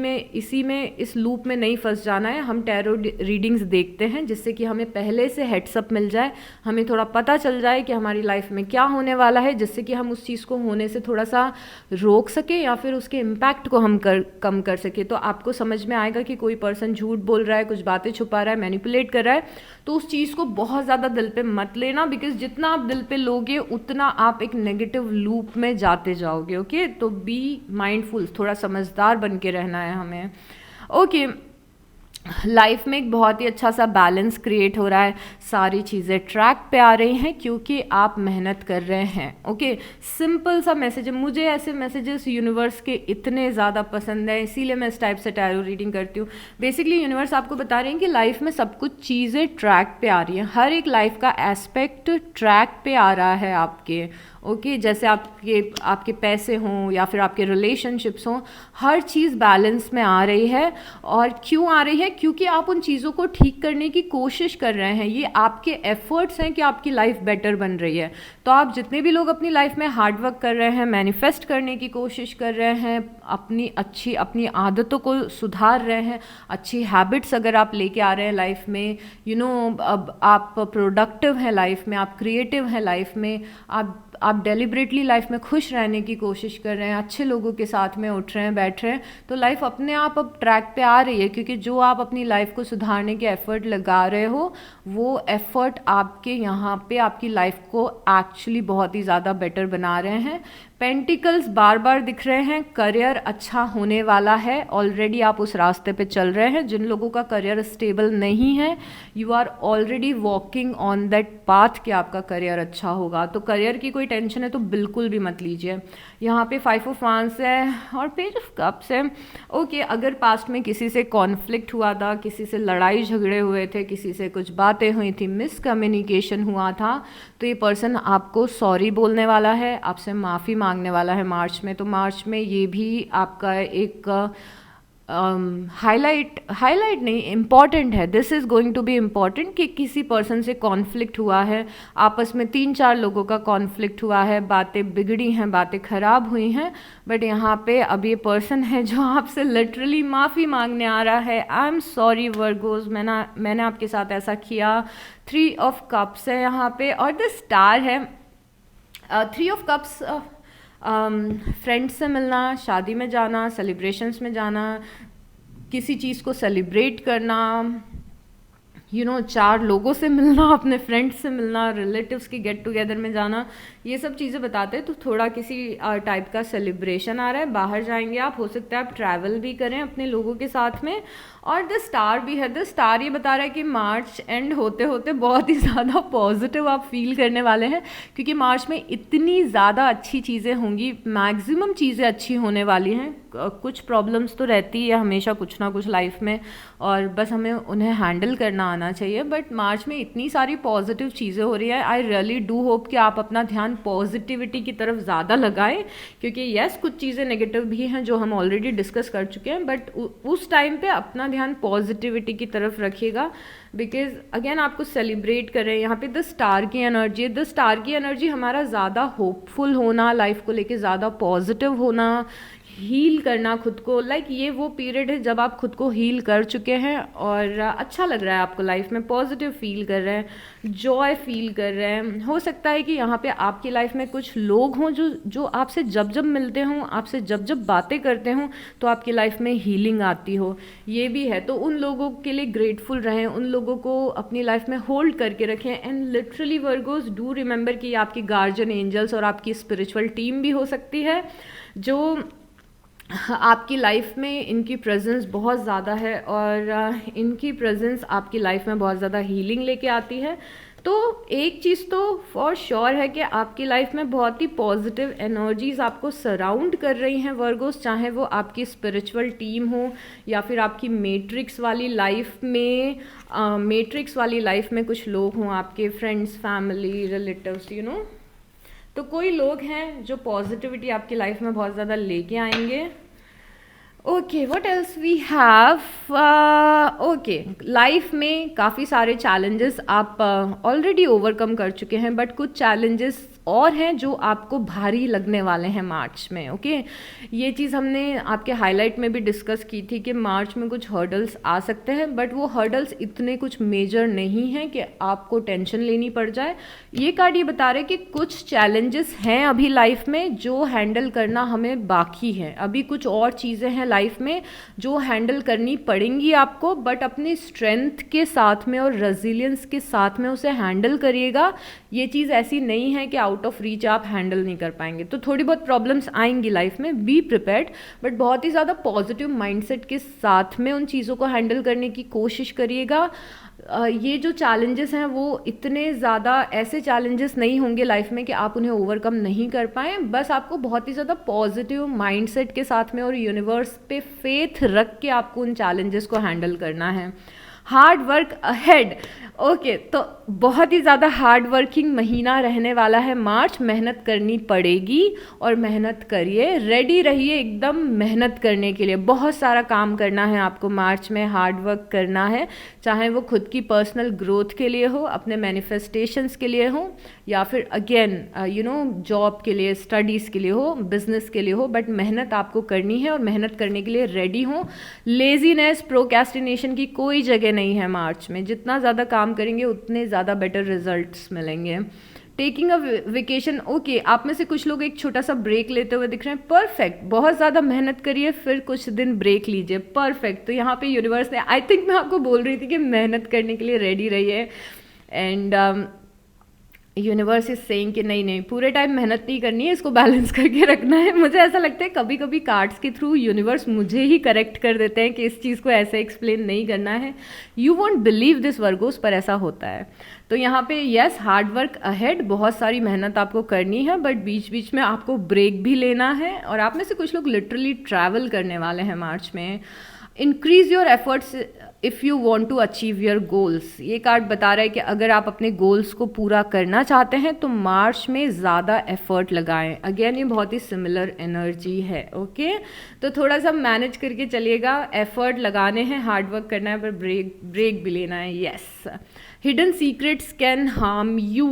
में इस लूप में नहीं फंस जाना है। हम टैरो रीडिंग्स देखते हैं जिससे कि हमें पहले से हेड्सअप मिल जाए, हमें थोड़ा पता चल जाए कि हमारी लाइफ में क्या होने वाला है, जिससे कि हम उस चीज़ को होने से थोड़ा सा रोक सके या फिर उसके इम्पैक्ट को हम कम कर सके। तो आपको समझ में आएगा कि कोई पर्सन झूठ बोल रहा है, कुछ बातें छुपा रहा है, मैनिपुलेट कर रहा है, तो उस चीज़ को बहुत ज़्यादा दिल पे मत लेना, बिकॉज जितना आप दिल पे लोगे उतना आप एक नेगेटिव लूप में जाते जाओगे। ओके, तो बी माइंडफुल, थोड़ा समझदार बन के रहना है हमें। ओके, लाइफ में एक बहुत ही अच्छा सा बैलेंस क्रिएट हो रहा है, सारी चीज़ें ट्रैक पे आ रही हैं क्योंकि आप मेहनत कर रहे हैं। ओके, सिंपल सा मैसेज है, मुझे ऐसे मैसेजेस यूनिवर्स के इतने ज़्यादा पसंद है, इसीलिए मैं इस टाइप से टैरो रीडिंग करती हूँ। बेसिकली यूनिवर्स आपको बता रहे हैं कि लाइफ में सब कुछ चीज़ें ट्रैक पे आ रही हैं, हर एक लाइफ का एस्पेक्ट ट्रैक पे आ रहा है आपके। ओके, जैसे आपके पैसे हों या फिर आपके रिलेशनशिप्स हों, हर चीज़ बैलेंस में आ रही है। और क्यों आ रही है? क्योंकि आप उन चीज़ों को ठीक करने की कोशिश कर रहे हैं, ये आपके एफर्ट्स हैं कि आपकी लाइफ बेटर बन रही है। तो आप जितने भी लोग अपनी लाइफ में हार्ड वर्क कर रहे हैं, मैनिफेस्ट करने की कोशिश कर रहे हैं, अपनी आदतों को सुधार रहे हैं, अच्छी हैबिट्स अगर आप लेके आ रहे हैं लाइफ में, अब आप प्रोडक्टिव हैं लाइफ में, आप क्रिएटिव हैं लाइफ में, आप डेलिबरेटली लाइफ में खुश रहने की कोशिश कर रहे हैं, अच्छे लोगों के साथ में उठ रहे हैं, बैठ रहे हैं, तो लाइफ अपने आप अब ट्रैक पे आ रही है। क्योंकि जो आप अपनी लाइफ को सुधारने के एफर्ट लगा रहे हो, वो एफर्ट आपके यहाँ पे आपकी लाइफ को एक्चुअली बहुत ही ज़्यादा बेटर बना रहे हैं। पेंटिकल्स बार बार दिख रहे हैं, करियर अच्छा होने वाला है, ऑलरेडी आप उस रास्ते पे चल रहे हैं। जिन लोगों का करियर स्टेबल नहीं है, you are already walking on that path कि आपका करियर अच्छा होगा। तो करियर की कोई टेंशन है तो बिल्कुल भी मत लीजिए। यहाँ पे 5 ऑफ वांड्स है और पेज ऑफ कप्स है। ओके, अगर पास्ट में किसी से कॉन्फ्लिक्ट हुआ था, किसी से लड़ाई झगड़े हुए थे, किसी से कुछ बातें हुई थी, मिसकम्युनिकेशन हुआ था, तो ये पर्सन आपको सॉरी बोलने वाला है, आपसे माफ़ी मांगने वाला है मार्च में। तो मार्च में ये भी आपका एक हाईलाइट नहीं, इम्पॉर्टेंट है, this is going to be important कि किसी पर्सन से कॉन्फ्लिक्ट हुआ है, आपस में 3-4 लोगों का कॉन्फ्लिक्ट हुआ है, बातें बिगड़ी हैं, बातें ख़राब हुई हैं, बट यहाँ पे अब ये पर्सन है जो आपसे लिटरली माफ़ी मांगने आ रहा है। आई एम सॉरी वर्गोज, मैंने आपके साथ ऐसा किया। 3 ऑफ कप्स है यहाँ पे और द स्टार है। 3 ऑफ कप्स, फ्रेंड्स से मिलना, शादी में जाना, सेलिब्रेशंस में जाना, किसी चीज़ को सेलिब्रेट करना, 4 लोगों से मिलना, अपने फ्रेंड्स से मिलना, रिलेटिव्स की गेट टुगेदर में जाना, ये सब चीज़ें बताते हैं। तो थोड़ा किसी टाइप का सेलिब्रेशन आ रहा है, बाहर जाएंगे आप, हो सकता है आप ट्रैवल भी करें अपने लोगों के साथ में। और द स्टार भी है, द स्टार ये बता रहा है कि मार्च एंड होते होते बहुत ही ज़्यादा पॉजिटिव आप फील करने वाले हैं, क्योंकि मार्च में इतनी ज़्यादा अच्छी चीज़ें होंगी, मैक्सिमम चीज़ें अच्छी होने वाली हैं। कुछ प्रॉब्लम्स तो रहती है हमेशा कुछ ना कुछ लाइफ में, और बस हमें उन्हें हैंडल करना आना चाहिए। बट मार्च में इतनी सारी पॉजिटिव चीज़ें हो रही है, आई रियली डू होप कि आप अपना ध्यान पॉजिटिविटी की तरफ ज़्यादा लगाएं, क्योंकि यस कुछ चीज़ें नेगेटिव भी हैं जो हम ऑलरेडी डिस्कस कर चुके हैं, बट उस टाइम पे अपना ध्यान पॉजिटिविटी की तरफ रखिएगा, बिकॉज अगेन आपको सेलिब्रेट कर रहे हैं। यहाँ पे द स्टार की एनर्जी है, द स्टार की एनर्जी हमारा ज़्यादा होपफुल होना, लाइफ को लेके ज़्यादा पॉजिटिव होना, हील करना खुद को। ये वो पीरियड है जब आप खुद को हील कर चुके हैं और अच्छा लग रहा है आपको, लाइफ में पॉजिटिव फील कर रहे हैं, जॉय फील कर रहे हैं। हो सकता है कि यहाँ पे आपकी लाइफ में कुछ लोग हों जो आपसे जब जब मिलते हों, आपसे जब जब बातें करते हों, तो आपकी लाइफ में हीलिंग आती हो, ये भी है। तो उन लोगों के लिए ग्रेटफुल रहें, उन लोगों को अपनी लाइफ में होल्ड करके रखें। And literally Virgo's, do remember कि आपकी गार्जियन एंजल्स और आपकी स्पिरिचुअल टीम भी हो सकती है जो आपकी लाइफ में, इनकी प्रेजेंस बहुत ज़्यादा है और इनकी प्रेजेंस आपकी लाइफ में बहुत ज़्यादा हीलिंग लेके आती है। तो एक चीज़ तो फॉर श्योर है कि आपकी लाइफ में बहुत ही पॉजिटिव एनर्जीज आपको सराउंड कर रही हैं वर्गोस, चाहे वो आपकी स्पिरिचुअल टीम हो या फिर आपकी मैट्रिक्स वाली लाइफ में कुछ लोग हों, आपके फ्रेंड्स, फैमिली, रिलेटिव्स, तो कोई लोग हैं जो पॉजिटिविटी आपकी लाइफ में बहुत ज़्यादा लेके आएंगे। Okay, what else we have. Okay, life में काफ़ी सारे चैलेंजेस आप ऑलरेडी ओवरकम कर चुके हैं, बट कुछ चैलेंजेस और हैं जो आपको भारी लगने वाले हैं मार्च में। ओके, ये चीज़ हमने आपके हाईलाइट में भी डिस्कस की थी कि मार्च में कुछ हर्डल्स आ सकते हैं, बट वो हर्डल्स इतने कुछ मेजर नहीं हैं कि आपको टेंशन लेनी पड़ जाए। ये कार्ड ये बता रहे कि कुछ चैलेंजेस हैं अभी लाइफ में जो हैंडल करना हमें बाकी है। अभी कुछ और चीज़ें हैं लाइफ में जो हैंडल करनी पड़ेंगी आपको, बट अपनी स्ट्रेंथ के साथ में और रेजिलियंस के साथ में उसे हैंडल करिएगा। ये चीज़ ऐसी नहीं है कि आउट ऑफ रीच आप हैंडल नहीं कर पाएंगे। तो थोड़ी बहुत प्रॉब्लम्स आएंगी लाइफ में, बी प्रिपेयर्ड, बट बहुत ही ज़्यादा पॉजिटिव माइंडसेट के साथ में उन चीज़ों को हैंडल करने की कोशिश करिएगा। ये जो चैलेंजेस हैं वो इतने ज़्यादा ऐसे चैलेंजेस नहीं होंगे लाइफ में कि आप उन्हें ओवरकम नहीं कर पाएँ। बस आपको बहुत ही ज़्यादा पॉजिटिव माइंडसेट के साथ में और यूनिवर्स पे फेथ रख के आपको उन चैलेंजेस को हैंडल करना है। Hard work ahead. ओके, तो बहुत ही ज़्यादा हार्ड वर्किंग महीना रहने वाला है मार्च। मेहनत करनी पड़ेगी और मेहनत करिए, रेडी रहिए एकदम मेहनत करने के लिए। बहुत सारा काम करना है आपको मार्च में, हार्ड वर्क करना है, चाहे वो खुद की पर्सनल ग्रोथ के लिए हो, अपने मैनिफेस्टेशंस के लिए हो, या फिर अगेन जॉब के लिए, स्टडीज़ के लिए हो, बिजनेस के लिए हो, बट मेहनत आपको करनी है और मेहनत करने के लिए रेडी हो। लेजीनेस, प्रोक्रेस्टिनेशन की कोई जगह नहीं है मार्च में। जितना ज़्यादा काम करेंगे उतने ज़्यादा बेटर रिजल्ट्स मिलेंगे। Taking a vacation. ओके, आप में से कुछ लोग एक छोटा सा ब्रेक लेते हुए दिख रहे हैं। परफेक्ट, बहुत ज़्यादा मेहनत करिए फिर कुछ दिन ब्रेक लीजिए। परफेक्ट। तो यहाँ पे यूनिवर्स ने, आई थिंक मैं आपको बोल रही थी कि मेहनत करने के लिए रेडी रहिए, एंड यूनिवर्स इज सेइंग कि नहीं नहीं, पूरे टाइम मेहनत नहीं करनी है, इसको बैलेंस करके रखना है। मुझे ऐसा लगता है कभी कभी कार्ड्स के थ्रू यूनिवर्स मुझे ही करेक्ट कर देते हैं कि इस चीज़ को ऐसे एक्सप्लेन नहीं करना है। You won't believe this Virgo's, पर ऐसा होता है। तो यहाँ पे यस, हार्ड वर्क अहेड, बहुत सारी मेहनत आपको करनी है, बट बीच बीच में आपको ब्रेक भी लेना है। और आप में से कुछ लोग लिटरली ट्रैवल करने वाले हैं मार्च में। Increase your efforts if you want to achieve your goals. ये कार्ड बता रहा है कि अगर आप अपने गोल्स को पूरा करना चाहते हैं तो मार्च में ज़्यादा एफर्ट लगाएं। अगेन ये बहुत ही सिमिलर एनर्जी है। ओके, तो थोड़ा सा मैनेज करके चलिएगा। एफर्ट लगाने हैं, हार्ड वर्क करना है, पर ब्रेक भी लेना है। Yes, hidden secrets can harm you.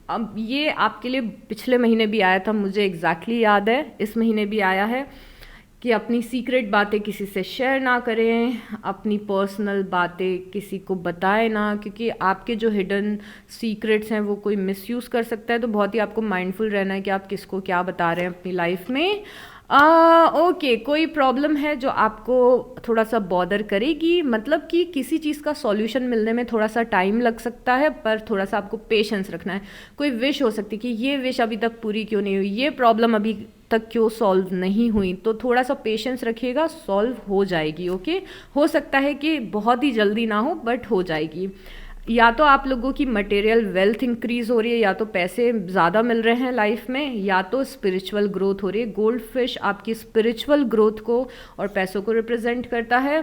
अब ये आपके लिए पिछले महीने भी आया था, मुझे एग्जैक्टली याद है, इस महीने भी आया है कि अपनी सीक्रेट बातें किसी से शेयर ना करें, अपनी पर्सनल बातें किसी को बताएं ना, क्योंकि आपके जो हिडन सीक्रेट्स हैं वो कोई मिसयूज़ कर सकता है। तो बहुत ही आपको माइंडफुल रहना है कि आप किसको क्या बता रहे हैं अपनी लाइफ में। ओके, कोई प्रॉब्लम है जो आपको थोड़ा सा बॉदर करेगी, मतलब कि किसी चीज़ का सॉल्यूशन मिलने में थोड़ा सा टाइम लग सकता है, पर थोड़ा सा आपको पेशेंस रखना है। कोई विश हो सकती है कि ये विश अभी तक पूरी क्यों नहीं हुई, ये प्रॉब्लम अभी तक क्यों सॉल्व नहीं हुई, तो थोड़ा सा पेशेंस रखिएगा, सॉल्व हो जाएगी। ओके, हो सकता है कि बहुत ही जल्दी ना हो, बट हो जाएगी। या तो आप लोगों की मटेरियल वेल्थ इंक्रीज हो रही है, या तो पैसे ज़्यादा मिल रहे हैं लाइफ में, या तो स्पिरिचुअल ग्रोथ हो रही है। गोल्ड फिश आपकी स्पिरिचुअल ग्रोथ को और पैसों को रिप्रेजेंट करता है।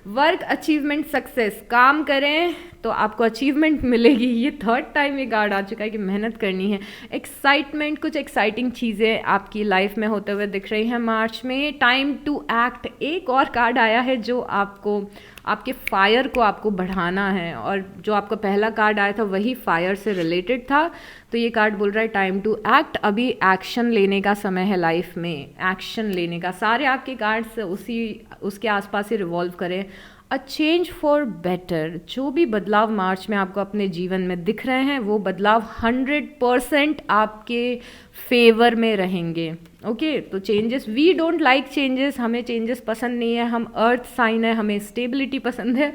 वर्क अचीवमेंट सक्सेस, काम करें तो आपको अचीवमेंट मिलेगी। ये थर्ड टाइम ये कार्ड आ चुका है कि मेहनत करनी है। एक्साइटमेंट, कुछ एक्साइटिंग चीज़ें आपकी लाइफ में होते हुए दिख रही हैं मार्च में। टाइम टू एक्ट, एक और कार्ड आया है जो आपको आपके फायर को आपको बढ़ाना है, और जो आपका पहला कार्ड आया था वही फायर से रिलेटेड था। तो ये कार्ड बोल रहा है टाइम टू एक्ट, अभी एक्शन लेने का समय है लाइफ में, एक्शन लेने का। सारे आपके कार्ड्स उसके आसपास ही रिवॉल्व करें। अ चेंज फॉर बेटर, जो भी बदलाव मार्च में आपको अपने जीवन में दिख रहे हैं वो बदलाव 100% आपके फेवर में रहेंगे। ओके, तो changes, we don't like changes, हमें चेंजेस पसंद नहीं है, हम अर्थ साइन है, हमें स्टेबिलिटी पसंद है।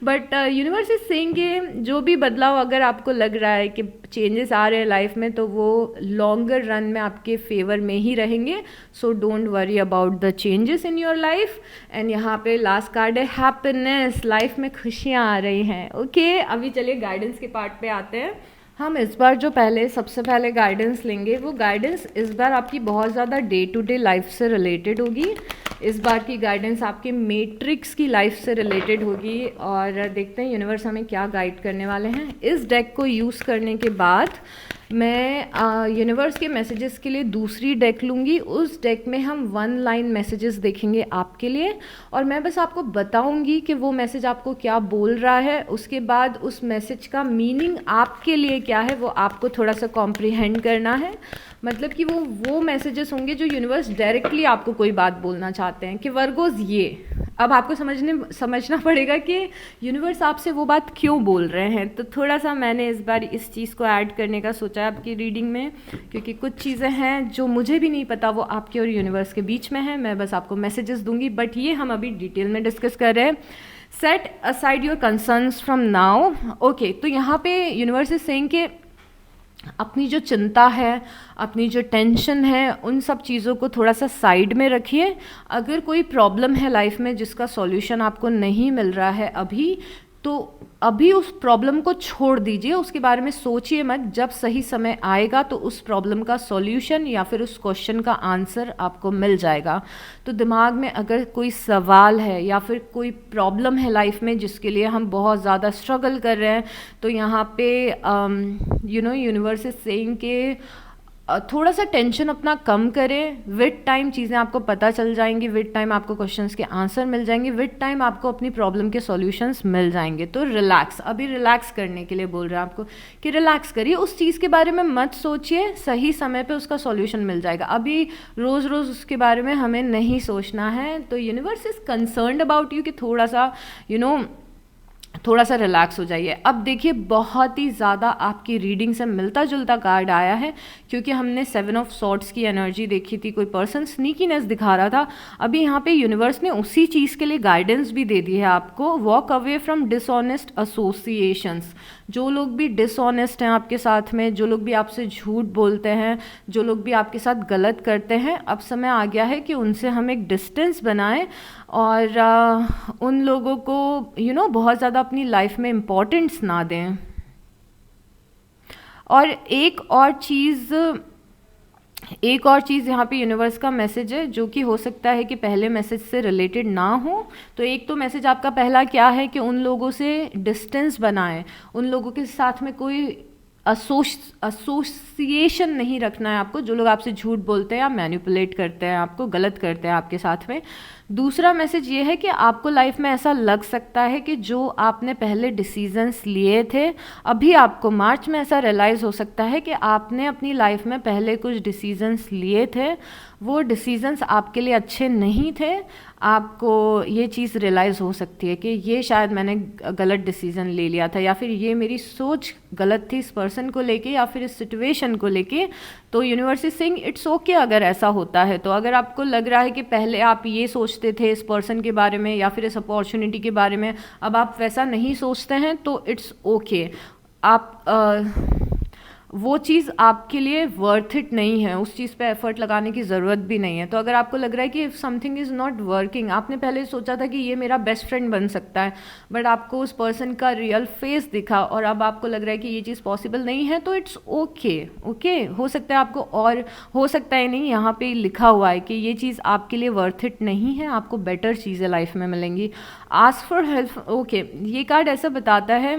बट यूनिवर्स इज सेइंग कि जो भी बदलाव अगर आपको लग रहा है कि चेंजेस आ रहे हैं लाइफ में, तो वो लॉन्गर रन में आपके फेवर में ही रहेंगे। So don't worry about the changes in your life. And यहाँ पे लास्ट कार्ड है हैप्पीनेस, लाइफ में खुशियाँ आ रही हैं। ओके, अभी चलिए गाइडेंस के पार्ट पे आते हैं। हम इस बार जो सबसे पहले गाइडेंस लेंगे, वो गाइडेंस इस बार आपकी बहुत ज़्यादा डे टू डे लाइफ से रिलेटेड होगी। इस बार की गाइडेंस आपके मैट्रिक्स की लाइफ से रिलेटेड होगी और देखते हैं यूनिवर्स हमें क्या गाइड करने वाले हैं। इस डेक को यूज़ करने के बाद मैं यूनिवर्स के मैसेजेस के लिए दूसरी डेक लूँगी। उस डेक में हम 1 लाइन मैसेजेस देखेंगे आपके लिए और मैं बस आपको बताऊँगी कि वो मैसेज आपको क्या बोल रहा है। उसके बाद उस मैसेज का मीनिंग आपके लिए क्या है वो आपको थोड़ा सा कॉम्प्रिहेंड करना है। मतलब कि वो मैसेजेस होंगे जो यूनिवर्स डायरेक्टली आपको कोई बात बोलना चाहते हैं कि वर्गोस ये। अब आपको समझना पड़ेगा कि यूनिवर्स आपसे वो बात क्यों बोल रहे हैं। तो थोड़ा सा मैंने इस बार इस चीज़ को ऐड करने का सोचा है आपकी रीडिंग में, क्योंकि कुछ चीज़ें हैं जो मुझे भी नहीं पता, वो आपके और यूनिवर्स के बीच में है। मैं बस आपको मैसेजेस दूंगी, बट ये हम अभी डिटेल में डिस्कस कर रहे हैं। Set aside your concerns from now. Okay, तो यहाँ पे यूनिवर्स इज सेइंग कि अपनी जो चिंता है, अपनी जो टेंशन है, उन सब चीज़ों को थोड़ा सा साइड में रखिए। अगर कोई प्रॉब्लम है लाइफ में जिसका सॉल्यूशन आपको नहीं मिल रहा है अभी, तो अभी उस प्रॉब्लम को छोड़ दीजिए, उसके बारे में सोचिए मत। जब सही समय आएगा तो उस प्रॉब्लम का सॉल्यूशन या फिर उस क्वेश्चन का आंसर आपको मिल जाएगा। तो दिमाग में अगर कोई सवाल है या फिर कोई प्रॉब्लम है लाइफ में जिसके लिए हम बहुत ज़्यादा स्ट्रगल कर रहे हैं, तो यहाँ पे यूनिवर्स इज सेइंग के थोड़ा सा टेंशन अपना कम करें। विद टाइम चीज़ें आपको पता चल जाएंगी, विद टाइम आपको क्वेश्चंस के आंसर मिल जाएंगे, विद टाइम आपको अपनी प्रॉब्लम के सॉल्यूशंस मिल जाएंगे। तो रिलैक्स, अभी रिलैक्स करने के लिए बोल रहा है आपको कि रिलैक्स करिए, उस चीज़ के बारे में मत सोचिए, सही समय पे उसका सॉल्यूशन मिल जाएगा। अभी रोज़ रोज़ उसके बारे में हमें नहीं सोचना है। तो universe is concerned about you कि थोड़ा सा थोड़ा सा रिलैक्स हो जाइए। अब देखिए, बहुत ही ज़्यादा आपकी रीडिंग से मिलता जुलता कार्ड आया है, क्योंकि हमने 7 ऑफ सॉर्ड्स की एनर्जी देखी थी, कोई पर्सन स्नीकीनेस दिखा रहा था। अभी यहाँ पे यूनिवर्स ने उसी चीज़ के लिए गाइडेंस भी दे दी है आपको। Walk away from dishonest associations. जो लोग भी डिसऑनेस्ट हैं आपके साथ में, जो लोग भी आपसे झूठ बोलते हैं, जो लोग भी आपके साथ गलत करते हैं, अब समय आ गया है कि उनसे हम एक डिस्टेंस बनाएं और उन लोगों को बहुत ज़्यादा अपनी लाइफ में इम्पोर्टेंस ना दें। और एक और चीज़ यहाँ पे यूनिवर्स का मैसेज है, जो कि हो सकता है कि पहले मैसेज से रिलेटेड ना हो। तो एक तो मैसेज आपका पहला क्या है कि उन लोगों से डिस्टेंस बनाएं, उन लोगों के साथ में कोई एसोसिएशन नहीं रखना है आपको, जो लोग आपसे झूठ बोलते हैं या मैनिपुलेट करते हैं, आपको गलत करते हैं आपके साथ में। दूसरा मैसेज ये है कि आपको लाइफ में ऐसा लग सकता है कि जो आपने पहले डिसीजंस लिए थे, अभी आपको मार्च में ऐसा रियलाइज़ हो सकता है कि आपने अपनी लाइफ में पहले कुछ डिसीजंस लिए थे, वो डिसीजंस आपके लिए अच्छे नहीं थे। आपको ये चीज़ रियलाइज़ हो सकती है कि ये शायद मैंने गलत डिसीज़न ले लिया था, या फिर ये मेरी सोच गलत थी इस पर्सन को लेके या फिर इस सिचुएशन को लेके। तो universe is saying it's okay अगर ऐसा होता है। तो अगर आपको लग रहा है कि पहले आप ये सोचते थे इस पर्सन के बारे में या फिर इस अपॉर्चुनिटी के बारे में, अब आप वैसा नहीं सोचते हैं, तो इट्स ओके। आप वो चीज़ आपके लिए वर्थ इट नहीं है, उस चीज़ पे एफर्ट लगाने की ज़रूरत भी नहीं है। तो अगर आपको लग रहा है कि if something is not working, आपने पहले सोचा था कि ये मेरा बेस्ट फ्रेंड बन सकता है, बट आपको उस पर्सन का रियल फेस दिखा और अब आपको लग रहा है कि ये चीज़ पॉसिबल नहीं है, तो इट्स ओके। ओके, हो सकता है आपको, और हो सकता है नहीं, यहाँ पे लिखा हुआ है कि ये चीज़ आपके लिए वर्थ इट नहीं है, आपको बेटर चीज़ें लाइफ में मिलेंगी। Ask for help. ओके, ये कार्ड ऐसा बताता है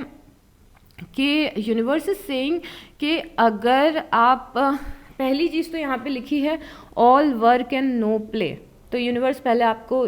कि यूनिवर्स इज सेइंग कि अगर आप पहली चीज़ तो यहाँ पे लिखी है all work and no play. तो यूनिवर्स पहले आपको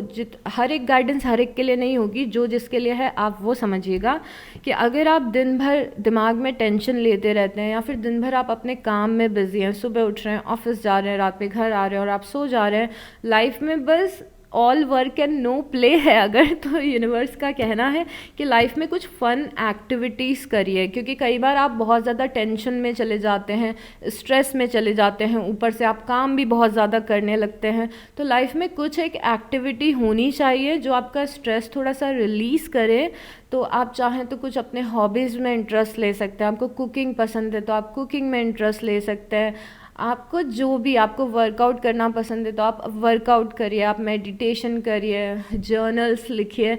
हर एक गाइडेंस हर एक के लिए नहीं होगी, जो जिसके लिए है आप वो समझिएगा कि अगर आप दिन भर दिमाग में टेंशन लेते रहते हैं या फिर दिन भर आप अपने काम में बिजी हैं, सुबह उठ रहे हैं, ऑफिस जा रहे हैं, रात में घर आ रहे हैं और आप सो जा रहे हैं, लाइफ में बस all work and no play है अगर, तो यूनिवर्स का कहना है कि लाइफ में कुछ फन एक्टिविटीज़ करिए। क्योंकि कई बार आप बहुत ज़्यादा टेंशन में चले जाते हैं, स्ट्रेस में चले जाते हैं, ऊपर से आप काम भी बहुत ज़्यादा करने लगते हैं। तो लाइफ में कुछ एक एक्टिविटी होनी चाहिए जो आपका स्ट्रेस थोड़ा सा रिलीज़ करे। तो आप चाहें तो कुछ अपने हॉबीज़ में इंटरेस्ट ले सकते हैं। आपको कुकिंग पसंद है तो आप कुकिंग में इंटरेस्ट ले सकते हैं। आपको जो भी, आपको वर्कआउट करना पसंद है तो आप वर्कआउट करिए, आप मेडिटेशन करिए, जर्नल्स लिखिए।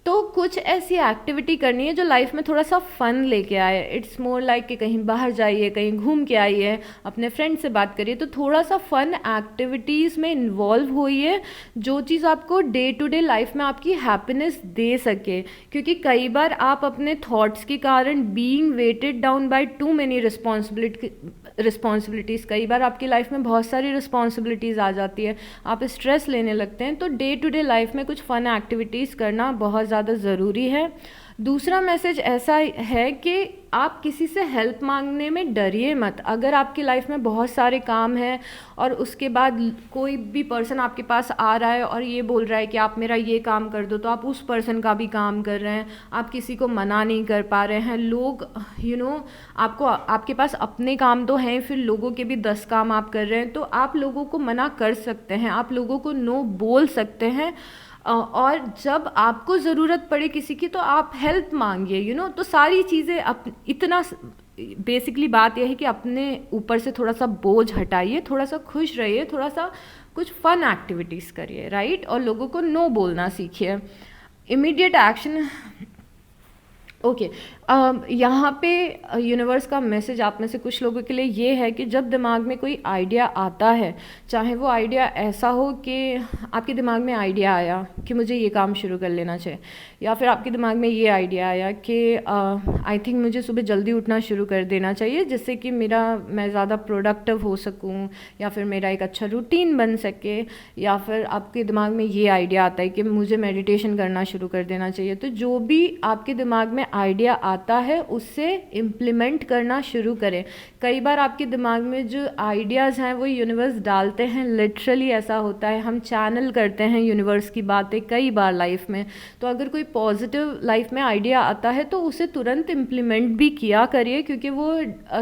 तो कुछ ऐसी एक्टिविटी करनी है जो लाइफ में थोड़ा सा फन लेके आए। इट्स मोर लाइक कि कहीं बाहर जाइए, कहीं घूम के आइए, अपने फ्रेंड से बात करिए, तो थोड़ा सा फन एक्टिविटीज़ में इन्वॉल्व होइए जो चीज़ आपको डे टू डे लाइफ में आपकी हैप्पीनेस दे सके। क्योंकि कई बार आप अपने थॉट्स के कारण being weighted down by too many responsibilities, कई बार आपकी लाइफ में बहुत सारी रिस्पॉन्सिबिलिटीज़ आ जाती है, आप स्ट्रेस लेने लगते हैं। तो डे टू डे लाइफ में कुछ फ़न एक्टिविटीज़ करना बहुत ज़्यादा ज़रूरी है। दूसरा मैसेज ऐसा है कि आप किसी से हेल्प मांगने में डरिए मत। अगर आपकी लाइफ में बहुत सारे काम हैं और उसके बाद कोई भी पर्सन आपके पास आ रहा है और ये बोल रहा है कि आप मेरा ये काम कर दो, तो आप उस पर्सन का भी काम कर रहे हैं, आप किसी को मना नहीं कर पा रहे हैं। लोग आपको, आपके पास अपने काम तो हैं, फिर लोगों के भी 10 काम आप कर रहे हैं, तो आप लोगों को मना कर सकते हैं, आप लोगों को नो बोल सकते हैं। और जब आपको ज़रूरत पड़े किसी की तो आप हेल्प मांगिए। तो सारी चीज़ें इतना बेसिकली बात यह है कि अपने ऊपर से थोड़ा सा बोझ हटाइए, थोड़ा सा खुश रहिए, थोड़ा सा कुछ फन एक्टिविटीज़ करिए, राइट। और लोगों को नो बोलना सीखिए। Immediate action, okay. यहाँ पे यूनिवर्स का मैसेज आप में से कुछ लोगों के लिए ये है कि जब दिमाग में कोई आइडिया आता है, चाहे वो आइडिया ऐसा हो कि आपके दिमाग में आइडिया आया कि मुझे ये काम शुरू कर लेना चाहिए, या फिर आपके दिमाग में ये आइडिया आया कि आई थिंक मुझे सुबह जल्दी उठना शुरू कर देना चाहिए जिससे कि मैं ज़्यादा प्रोडक्टिव हो सकूँ, या फिर मेरा एक अच्छा रूटीन बन सके, या फिर आपके दिमाग में ये आइडिया आता है कि मुझे मेडिटेशन करना शुरू कर देना चाहिए। तो जो भी आपके दिमाग में आइडिया आता है उससे इम्प्लीमेंट करना शुरू करें। कई बार आपके दिमाग में जो आइडियाज़ हैं वो यूनिवर्स डालते हैं, लिटरली ऐसा होता है, हम चैनल करते हैं यूनिवर्स की बातें कई बार लाइफ में। तो अगर कोई पॉजिटिव लाइफ में आइडिया आता है तो उसे तुरंत इम्प्लीमेंट भी किया करिए, क्योंकि वो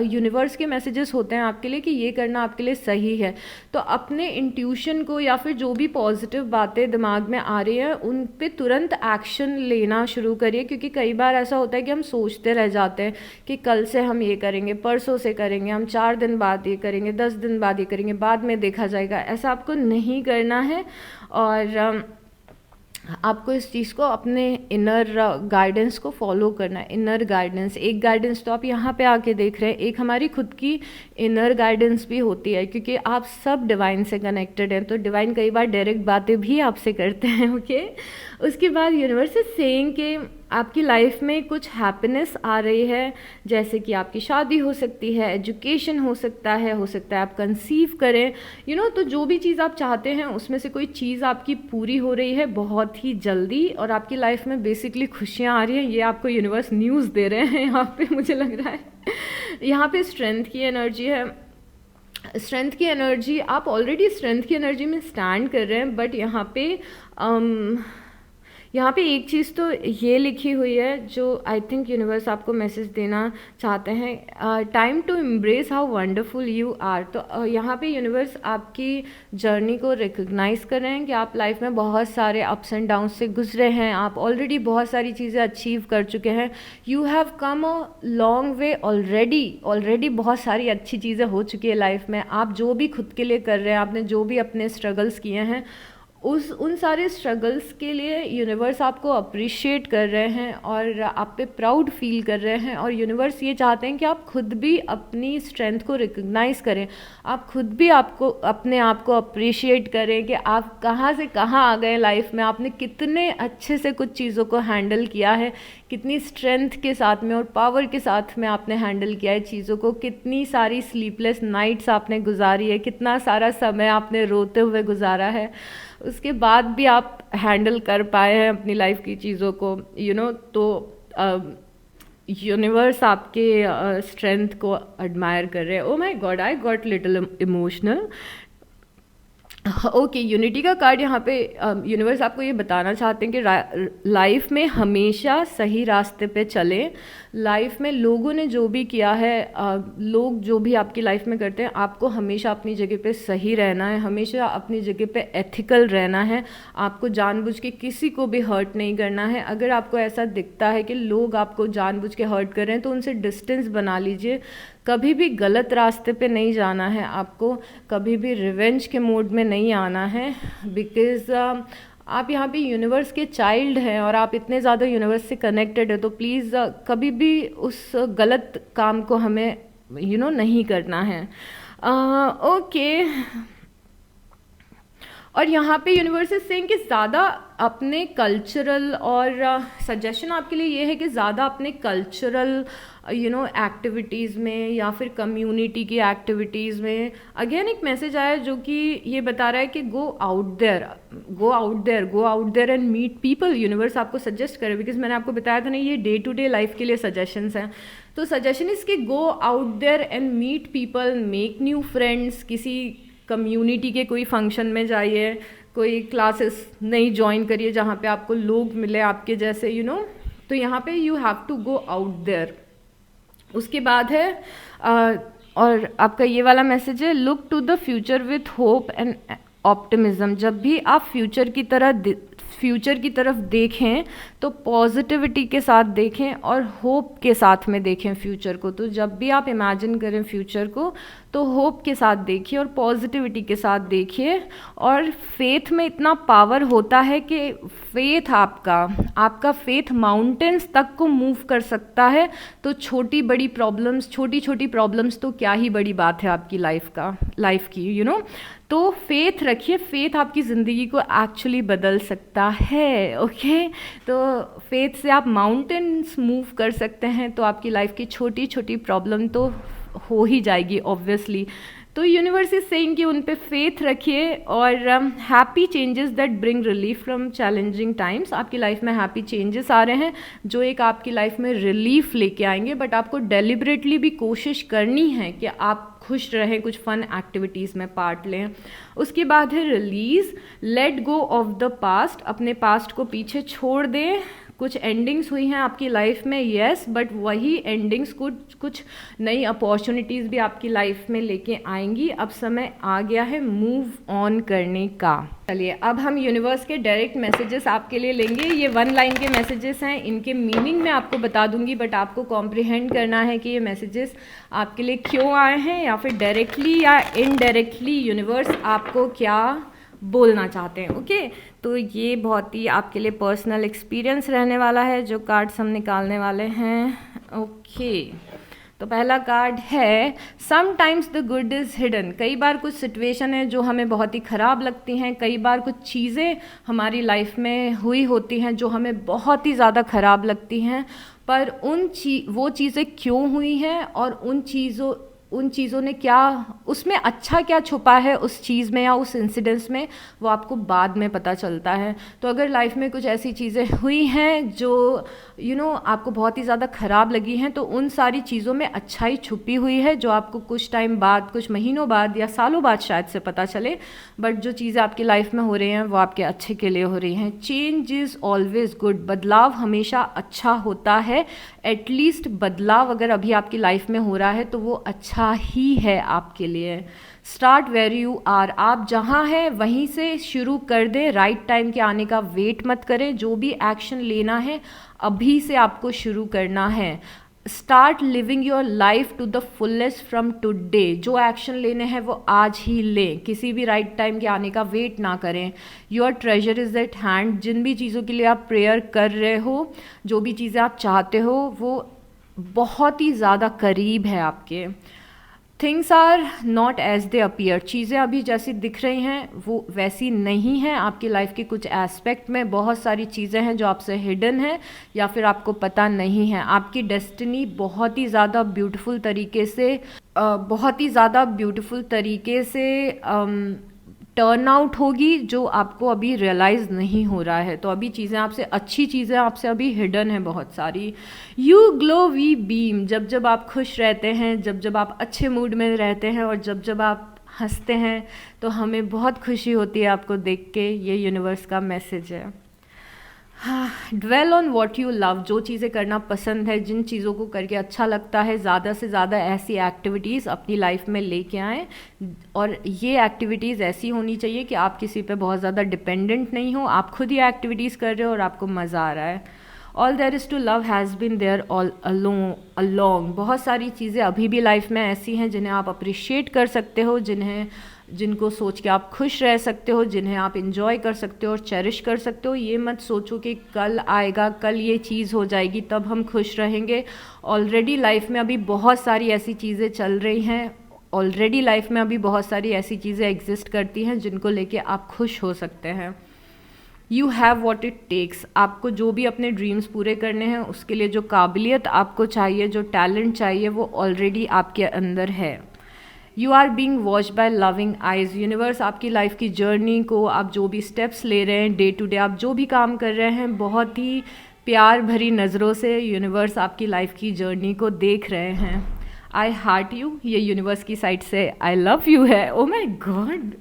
यूनिवर्स के मैसेजेस होते हैं आपके लिए कि ये करना आपके लिए सही है। तो अपने इंट्यूशन को या फिर जो भी पॉजिटिव बातें दिमाग में आ रही हैं उन पे तुरंत एक्शन लेना शुरू करिए। क्योंकि कई बार ऐसा होता है कि हम सोचते रह जाते हैं कि कल से हम ये करेंगे, परसों से करेंगे, हम 4 दिन बाद ये करेंगे, 10 दिन बाद ये करेंगे, बाद में देखा जाएगा। ऐसा आपको नहीं करना है। और आपको इस चीज़ को, अपने इनर गाइडेंस को फॉलो करना है। इनर गाइडेंस, एक गाइडेंस तो आप यहाँ पे आके देख रहे हैं, एक हमारी खुद की इनर गाइडेंस भी होती है, क्योंकि आप सब डिवाइन से कनेक्टेड हैं। तो डिवाइन कई बार डायरेक्ट बातें भी आपसे करते हैं, ओके। उसके बाद यूनिवर्स इज सेइंग कि आपकी लाइफ में कुछ हैप्पीनेस आ रही है, जैसे कि आपकी शादी हो सकती है, एजुकेशन हो सकता है आप कंसीव करें, तो जो भी चीज़ आप चाहते हैं उसमें से कोई चीज़ आपकी पूरी हो रही है बहुत ही जल्दी, और आपकी लाइफ में बेसिकली खुशियाँ आ रही हैं। ये आपको यूनिवर्स न्यूज़ दे रहे हैं यहाँ पे, मुझे लग रहा है। यहाँ पे स्ट्रेंथ की एनर्जी है। स्ट्रेंथ की एनर्जी, आप ऑलरेडी स्ट्रेंथ की एनर्जी में स्टैंड कर रहे हैं, बट यहाँ पे एक चीज़ तो ये लिखी हुई है जो आई थिंक यूनिवर्स आपको मैसेज देना चाहते हैं, time to embrace how wonderful you are. तो यहाँ पे यूनिवर्स आपकी जर्नी को रिकग्नाइज़ कर रहे हैं कि आप लाइफ में बहुत सारे अप्स एंड डाउन से गुजरे हैं, आप ऑलरेडी बहुत सारी चीज़ें अचीव कर चुके हैं। You have come a long way already बहुत सारी अच्छी चीज़ें हो चुकी है लाइफ में। आप जो भी खुद के लिए कर रहे हैं, आपने जो भी अपने स्ट्रगल्स किए हैं, उन सारे स्ट्रगल्स के लिए यूनिवर्स आपको अप्रिशिएट कर रहे हैं और आप पे प्राउड फील कर रहे हैं। और यूनिवर्स ये चाहते हैं कि आप खुद भी अपनी स्ट्रेंथ को रिकग्नाइज़ करें, आप खुद भी अपने आप को अप्रिशिएट करें कि आप कहाँ से कहाँ आ गए लाइफ में, आपने कितने अच्छे से कुछ चीज़ों को हैंडल किया है, कितनी स्ट्रेंथ के साथ में और पावर के साथ में आपने हैंडल किया है चीज़ों को, कितनी सारी स्लीपलेस नाइट्स आपने गुजारी है, कितना सारा समय आपने रोते हुए गुजारा है, उसके बाद भी आप हैंडल कर पाए हैं अपनी लाइफ की चीज़ों को, तो यूनिवर्स आपके स्ट्रेंथ को एडमायर कर रहे हैं। Oh my God, I got little emotional. Okay, unity का कार्ड यहाँ पे यूनिवर्स आपको ये बताना चाहते हैं कि लाइफ में हमेशा सही रास्ते पे चलें। लाइफ में लोगों ने जो भी किया है, लोग जो भी आपकी लाइफ में करते हैं, आपको हमेशा अपनी जगह पे सही रहना है, हमेशा अपनी जगह पे एथिकल रहना है। आपको जानबूझ के किसी को भी हर्ट नहीं करना है। अगर आपको ऐसा दिखता है कि लोग आपको जानबूझ के हर्ट कर रहे हैं तो उनसे डिस्टेंस बना लीजिए। कभी भी गलत रास्ते पे नहीं जाना है, आपको कभी भी रिवेंज के मूड में नहीं आना है, बिकॉज़ आप यहाँ पे यूनिवर्स के चाइल्ड हैं और आप इतने ज़्यादा यूनिवर्स से कनेक्टेड है, तो प्लीज़ कभी भी उस गलत काम को हमें नहीं करना है। ओके। और यहाँ पे यूनिवर्स इज सेइंग कि ज़्यादा अपने कल्चरल, और सजेशन आपके लिए ये है कि ज़्यादा अपने कल्चरल एक्टिविटीज़ में या फिर कम्युनिटी की एक्टिविटीज़ में, अगेन एक मैसेज आया जो कि ये बता रहा है कि go out there, go out there, go out there and meet people. Universe आपको सजेस्ट करे, बिकॉज मैंने आपको बताया था ना ये डे टू डे लाइफ के लिए सजेशंस हैं। तो सजेशन इसके go out there and meet people, make new friends, किसी कम्युनिटी के कोई फंक्शन में जाइए, कोई क्लासेस नई ज्वाइन करिए जहाँ पे आपको लोग मिले आपके जैसे तो यहाँ पे you have to go out there. उसके बाद है और आपका ये वाला मैसेज है, look to the future with hope and optimism. जब भी आप फ्यूचर की तरफ देखें तो पॉजिटिविटी के साथ देखें और होप के साथ में देखें फ्यूचर को। तो जब भी आप इमेजिन करें फ्यूचर को तो होप के साथ देखिए और पॉजिटिविटी के साथ देखिए। और फेथ में इतना पावर होता है कि फेथ आपका फेथ माउंटेन्स तक को मूव कर सकता है। तो छोटी छोटी प्रॉब्लम्स तो क्या ही बड़ी बात है आपकी लाइफ की तो फेथ रखिए, फेथ आपकी ज़िंदगी को एक्चुअली बदल सकता है। ओके, तो फेथ से आप माउंटेन्स मूव कर सकते हैं। तो आपकी लाइफ की छोटी छोटी प्रॉब्लम तो हो ही जाएगी ऑब्वियसली। तो यूनिवर्स इज सेइंग कि उन पे फेथ रखिए और happy changes that bring relief from challenging times. आपकी लाइफ में हैप्पी चेंजेस आ रहे हैं जो एक आपकी लाइफ में रिलीफ लेके आएंगे, बट आपको डेलिबरेटली भी कोशिश करनी है कि आप खुश रहें, कुछ फन एक्टिविटीज़ में पार्ट लें। उसके बाद है release, let go of the past, अपने पास्ट को पीछे छोड़ दें। कुछ एंडिंग्स हुई हैं आपकी लाइफ में, यस, बट वही एंडिंग्स कुछ नई अपॉर्चुनिटीज़ भी आपकी लाइफ में लेके आएंगी। अब समय आ गया है मूव ऑन करने का। चलिए अब हम यूनिवर्स के डायरेक्ट मैसेजेस आपके लिए लेंगे। ये 1 लाइन के मैसेजेस हैं, इनके मीनिंग मैं आपको बता दूंगी, बट आपको कॉम्प्रिहेंड करना है कि ये मैसेजेस आपके लिए क्यों आए हैं या फिर डायरेक्टली या इनडायरेक्टली यूनिवर्स आपको क्या बोलना चाहते हैं। ओके, तो ये बहुत ही आपके लिए पर्सनल एक्सपीरियंस रहने वाला है जो कार्ड्स हम निकालने वाले हैं। ओके, तो पहला कार्ड है sometimes the good is hidden. कई बार कुछ सिचुएशन है जो हमें बहुत ही ख़राब लगती हैं, कई बार कुछ चीज़ें हमारी लाइफ में हुई होती हैं जो हमें बहुत ही ज़्यादा ख़राब लगती हैं, पर वो चीज़ें क्यों हुई हैं और उन चीज़ों ने क्या, उसमें अच्छा क्या छुपा है उस चीज़ में या उस इंसिडेंस में, वो आपको बाद में पता चलता है। तो अगर लाइफ में कुछ ऐसी चीज़ें हुई हैं जो आपको बहुत ही ज़्यादा ख़राब लगी हैं, तो उन सारी चीज़ों में अच्छाई छुपी हुई है जो आपको कुछ टाइम बाद, कुछ महीनों बाद या सालों बाद शायद से पता चले, बट जो चीज़ें आपकी लाइफ में हो रही हैं वो आपके अच्छे के लिए हो रही हैं। चेंज इज़ ऑलवेज गुड, बदलाव हमेशा अच्छा होता है। एटलीस्ट बदलाव अगर अभी आपकी लाइफ में हो रहा है तो वो अच्छा ही है आपके लिए। स्टार्ट वेयर यू आर, आप जहाँ हैं वहीं से शुरू कर दें। राइट टाइम के आने का वेट मत करें, जो भी एक्शन लेना है अभी से आपको शुरू करना है। Start living your life to the fullest from today, जो एक्शन लेने हैं वो आज ही लें, किसी भी राइट टाइम के आने का वेट ना करें। Your treasure is at hand, जिन भी चीज़ों के लिए आप प्रेयर कर रहे हो, जो भी चीज़ें आप चाहते हो वो बहुत ही ज़्यादा करीब है आपके। Things are not as they appear, चीज़ें अभी जैसी दिख रही हैं वो वैसी नहीं हैं। आपकी लाइफ के कुछ एस्पेक्ट में बहुत सारी चीज़ें हैं जो आपसे हिडन है या फिर आपको पता नहीं है। आपकी डेस्टिनी बहुत ही ज़्यादा ब्यूटीफुल तरीके से टर्न आउट होगी, जो आपको अभी रियलाइज़ नहीं हो रहा है। तो अभी अच्छी चीज़ें आपसे अभी हिडन है बहुत सारी। यू ग्लो वी बीम, जब जब आप खुश रहते हैं, जब जब आप अच्छे मूड में रहते हैं और जब जब आप हंसते हैं तो हमें बहुत खुशी होती है आपको देख के। ये यूनिवर्स का मैसेज है। Dwell on what you love, जो चीज़ें करना पसंद है, जिन चीज़ों को करके अच्छा लगता है, ज़्यादा से ज़्यादा ऐसी एक्टिविटीज़ अपनी लाइफ में लेके आएँ। और ये एक्टिविटीज़ ऐसी होनी चाहिए कि आप किसी पे बहुत ज़्यादा डिपेंडेंट नहीं हो, आप खुद ये एक्टिविटीज़ कर रहे हो और आपको मज़ा आ रहा है। All there is to love has been there all along. बहुत सारी चीज़ें अभी भी लाइफ में ऐसी हैं जिन्हें आप अप्रिशिएट कर सकते हो, जिनको सोच के आप खुश रह सकते हो, जिन्हें आप इंजॉय कर सकते हो और चेरिश कर सकते हो। ये मत सोचो कि कल आएगा, कल ये चीज़ हो जाएगी तब हम खुश रहेंगे। ऑलरेडी लाइफ में अभी बहुत सारी ऐसी चीज़ें चल रही हैं, ऑलरेडी लाइफ में अभी बहुत सारी ऐसी चीज़ें एग्जिस्ट करती हैं जिनको लेके आप खुश हो सकते हैं। You have what it takes. आपको जो भी अपने ड्रीम्स पूरे करने हैं उसके लिए जो काबिलियत आपको चाहिए, जो टैलेंट चाहिए, वो ऑलरेडी आपके अंदर है। You are being watch by loving eyes. Universe आपकी लाइफ की जर्नी को, आप जो भी स्टेप्स ले रहे हैं, डे टू डे आप जो भी काम कर रहे हैं, बहुत ही प्यार भरी नज़रों से यूनिवर्स आपकी लाइफ की जर्नी को देख रहे हैं। आई हार्ट यू, ये यूनिवर्स की साइड से आई लव यू है। Oh my god,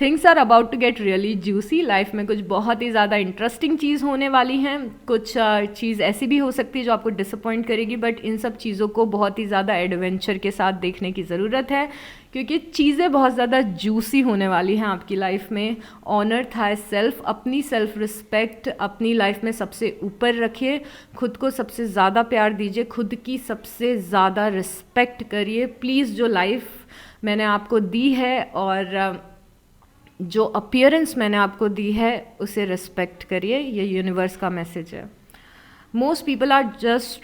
things are about to get really juicy. Life में कुछ बहुत ही ज़्यादा इंटरेस्टिंग चीज़ होने वाली हैं। कुछ चीज़ ऐसी भी हो सकती है जो आपको डिसअपॉइंट करेगी, बट इन सब चीज़ों को बहुत ही ज़्यादा एडवेंचर के साथ देखने की ज़रूरत है, क्योंकि चीज़ें बहुत ज़्यादा जूसी होने वाली हैं आपकी लाइफ में। ऑनर था सेल्फ, अपनी सेल्फ रिस्पेक्ट अपनी लाइफ में सबसे ऊपर रखिए, खुद को सबसे ज़्यादा प्यार दीजिए, खुद की सबसे ज़्यादा रिस्पेक्ट करिए प्लीज़। जो लाइफ मैंने आपको दी है और जो अपीयरेंस मैंने आपको दी है उसे रिस्पेक्ट करिए, ये यूनिवर्स का मैसेज है। Most people are just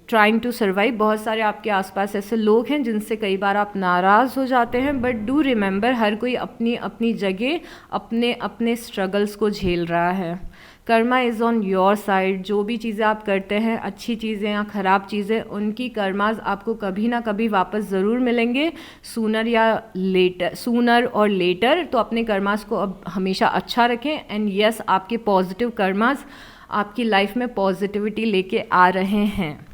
trying to survive. बहुत सारे आपके आसपास ऐसे लोग हैं जिनसे कई बार आप नाराज़ हो जाते हैं, बट डू रिमेंबर हर कोई अपनी अपनी जगह अपने अपने स्ट्रगल्स को झेल रहा है। Karma is on your side. जो भी चीज़ें आप करते हैं, अच्छी चीज़ें या ख़राब चीज़ें, उनकी कर्माज आपको कभी ना कभी वापस ज़रूर मिलेंगे, सूनर और लेटर। तो अपने कर्माज को अब हमेशा अच्छा रखें। एंड यस, आपके पॉजिटिव कर्माज आपकी लाइफ में पॉजिटिविटी लेके आ रहे हैं।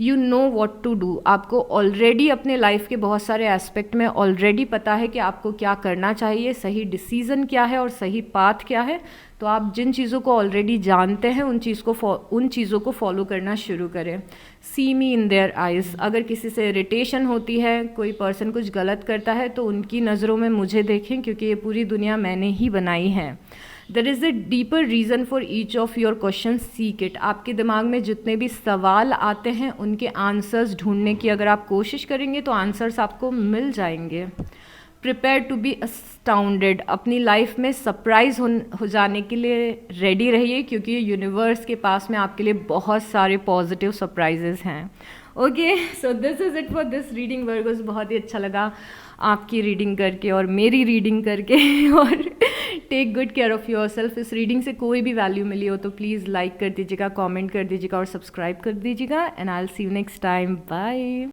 You know what to do. आपको ऑलरेडी अपने लाइफ के बहुत सारे एस्पेक्ट में ऑलरेडी पता है कि आपको क्या करना चाहिए, सही डिसीज़न क्या है और सही पाथ क्या है। तो आप जिन चीज़ों को ऑलरेडी जानते हैं उन चीज़ों को फॉलो करना शुरू करें। सी मी इन देयर आइज़। अगर किसी से इरिटेशन होती है, कोई पर्सन कुछ गलत करता है, तो उनकी नज़रों में मुझे देखें, क्योंकि ये पूरी दुनिया मैंने ही बनाई है। There is a deeper reason for each of your question, seek it. आपके दिमाग में जितने भी सवाल आते हैं उनके आंसर्स ढूंढने की अगर आप कोशिश करेंगे तो आंसर्स आपको मिल जाएंगे। Prepare to be astounded. अपनी लाइफ में सरप्राइज हो जाने के लिए रेडी रहिए, क्योंकि यूनिवर्स के पास में आपके लिए बहुत सारे पॉजिटिव सरप्राइजेस हैं। Okay, so this is it for this reading Virgo's. बहुत ही अच्छा लगा आपकी रीडिंग करके और मेरी रीडिंग करके और take good care of yourself. इस रीडिंग से कोई भी वैल्यू मिली हो तो प्लीज़ लाइक कर दीजिएगा, कमेंट कर दीजिएगा और सब्सक्राइब कर दीजिएगा। And I will see you next time. Bye.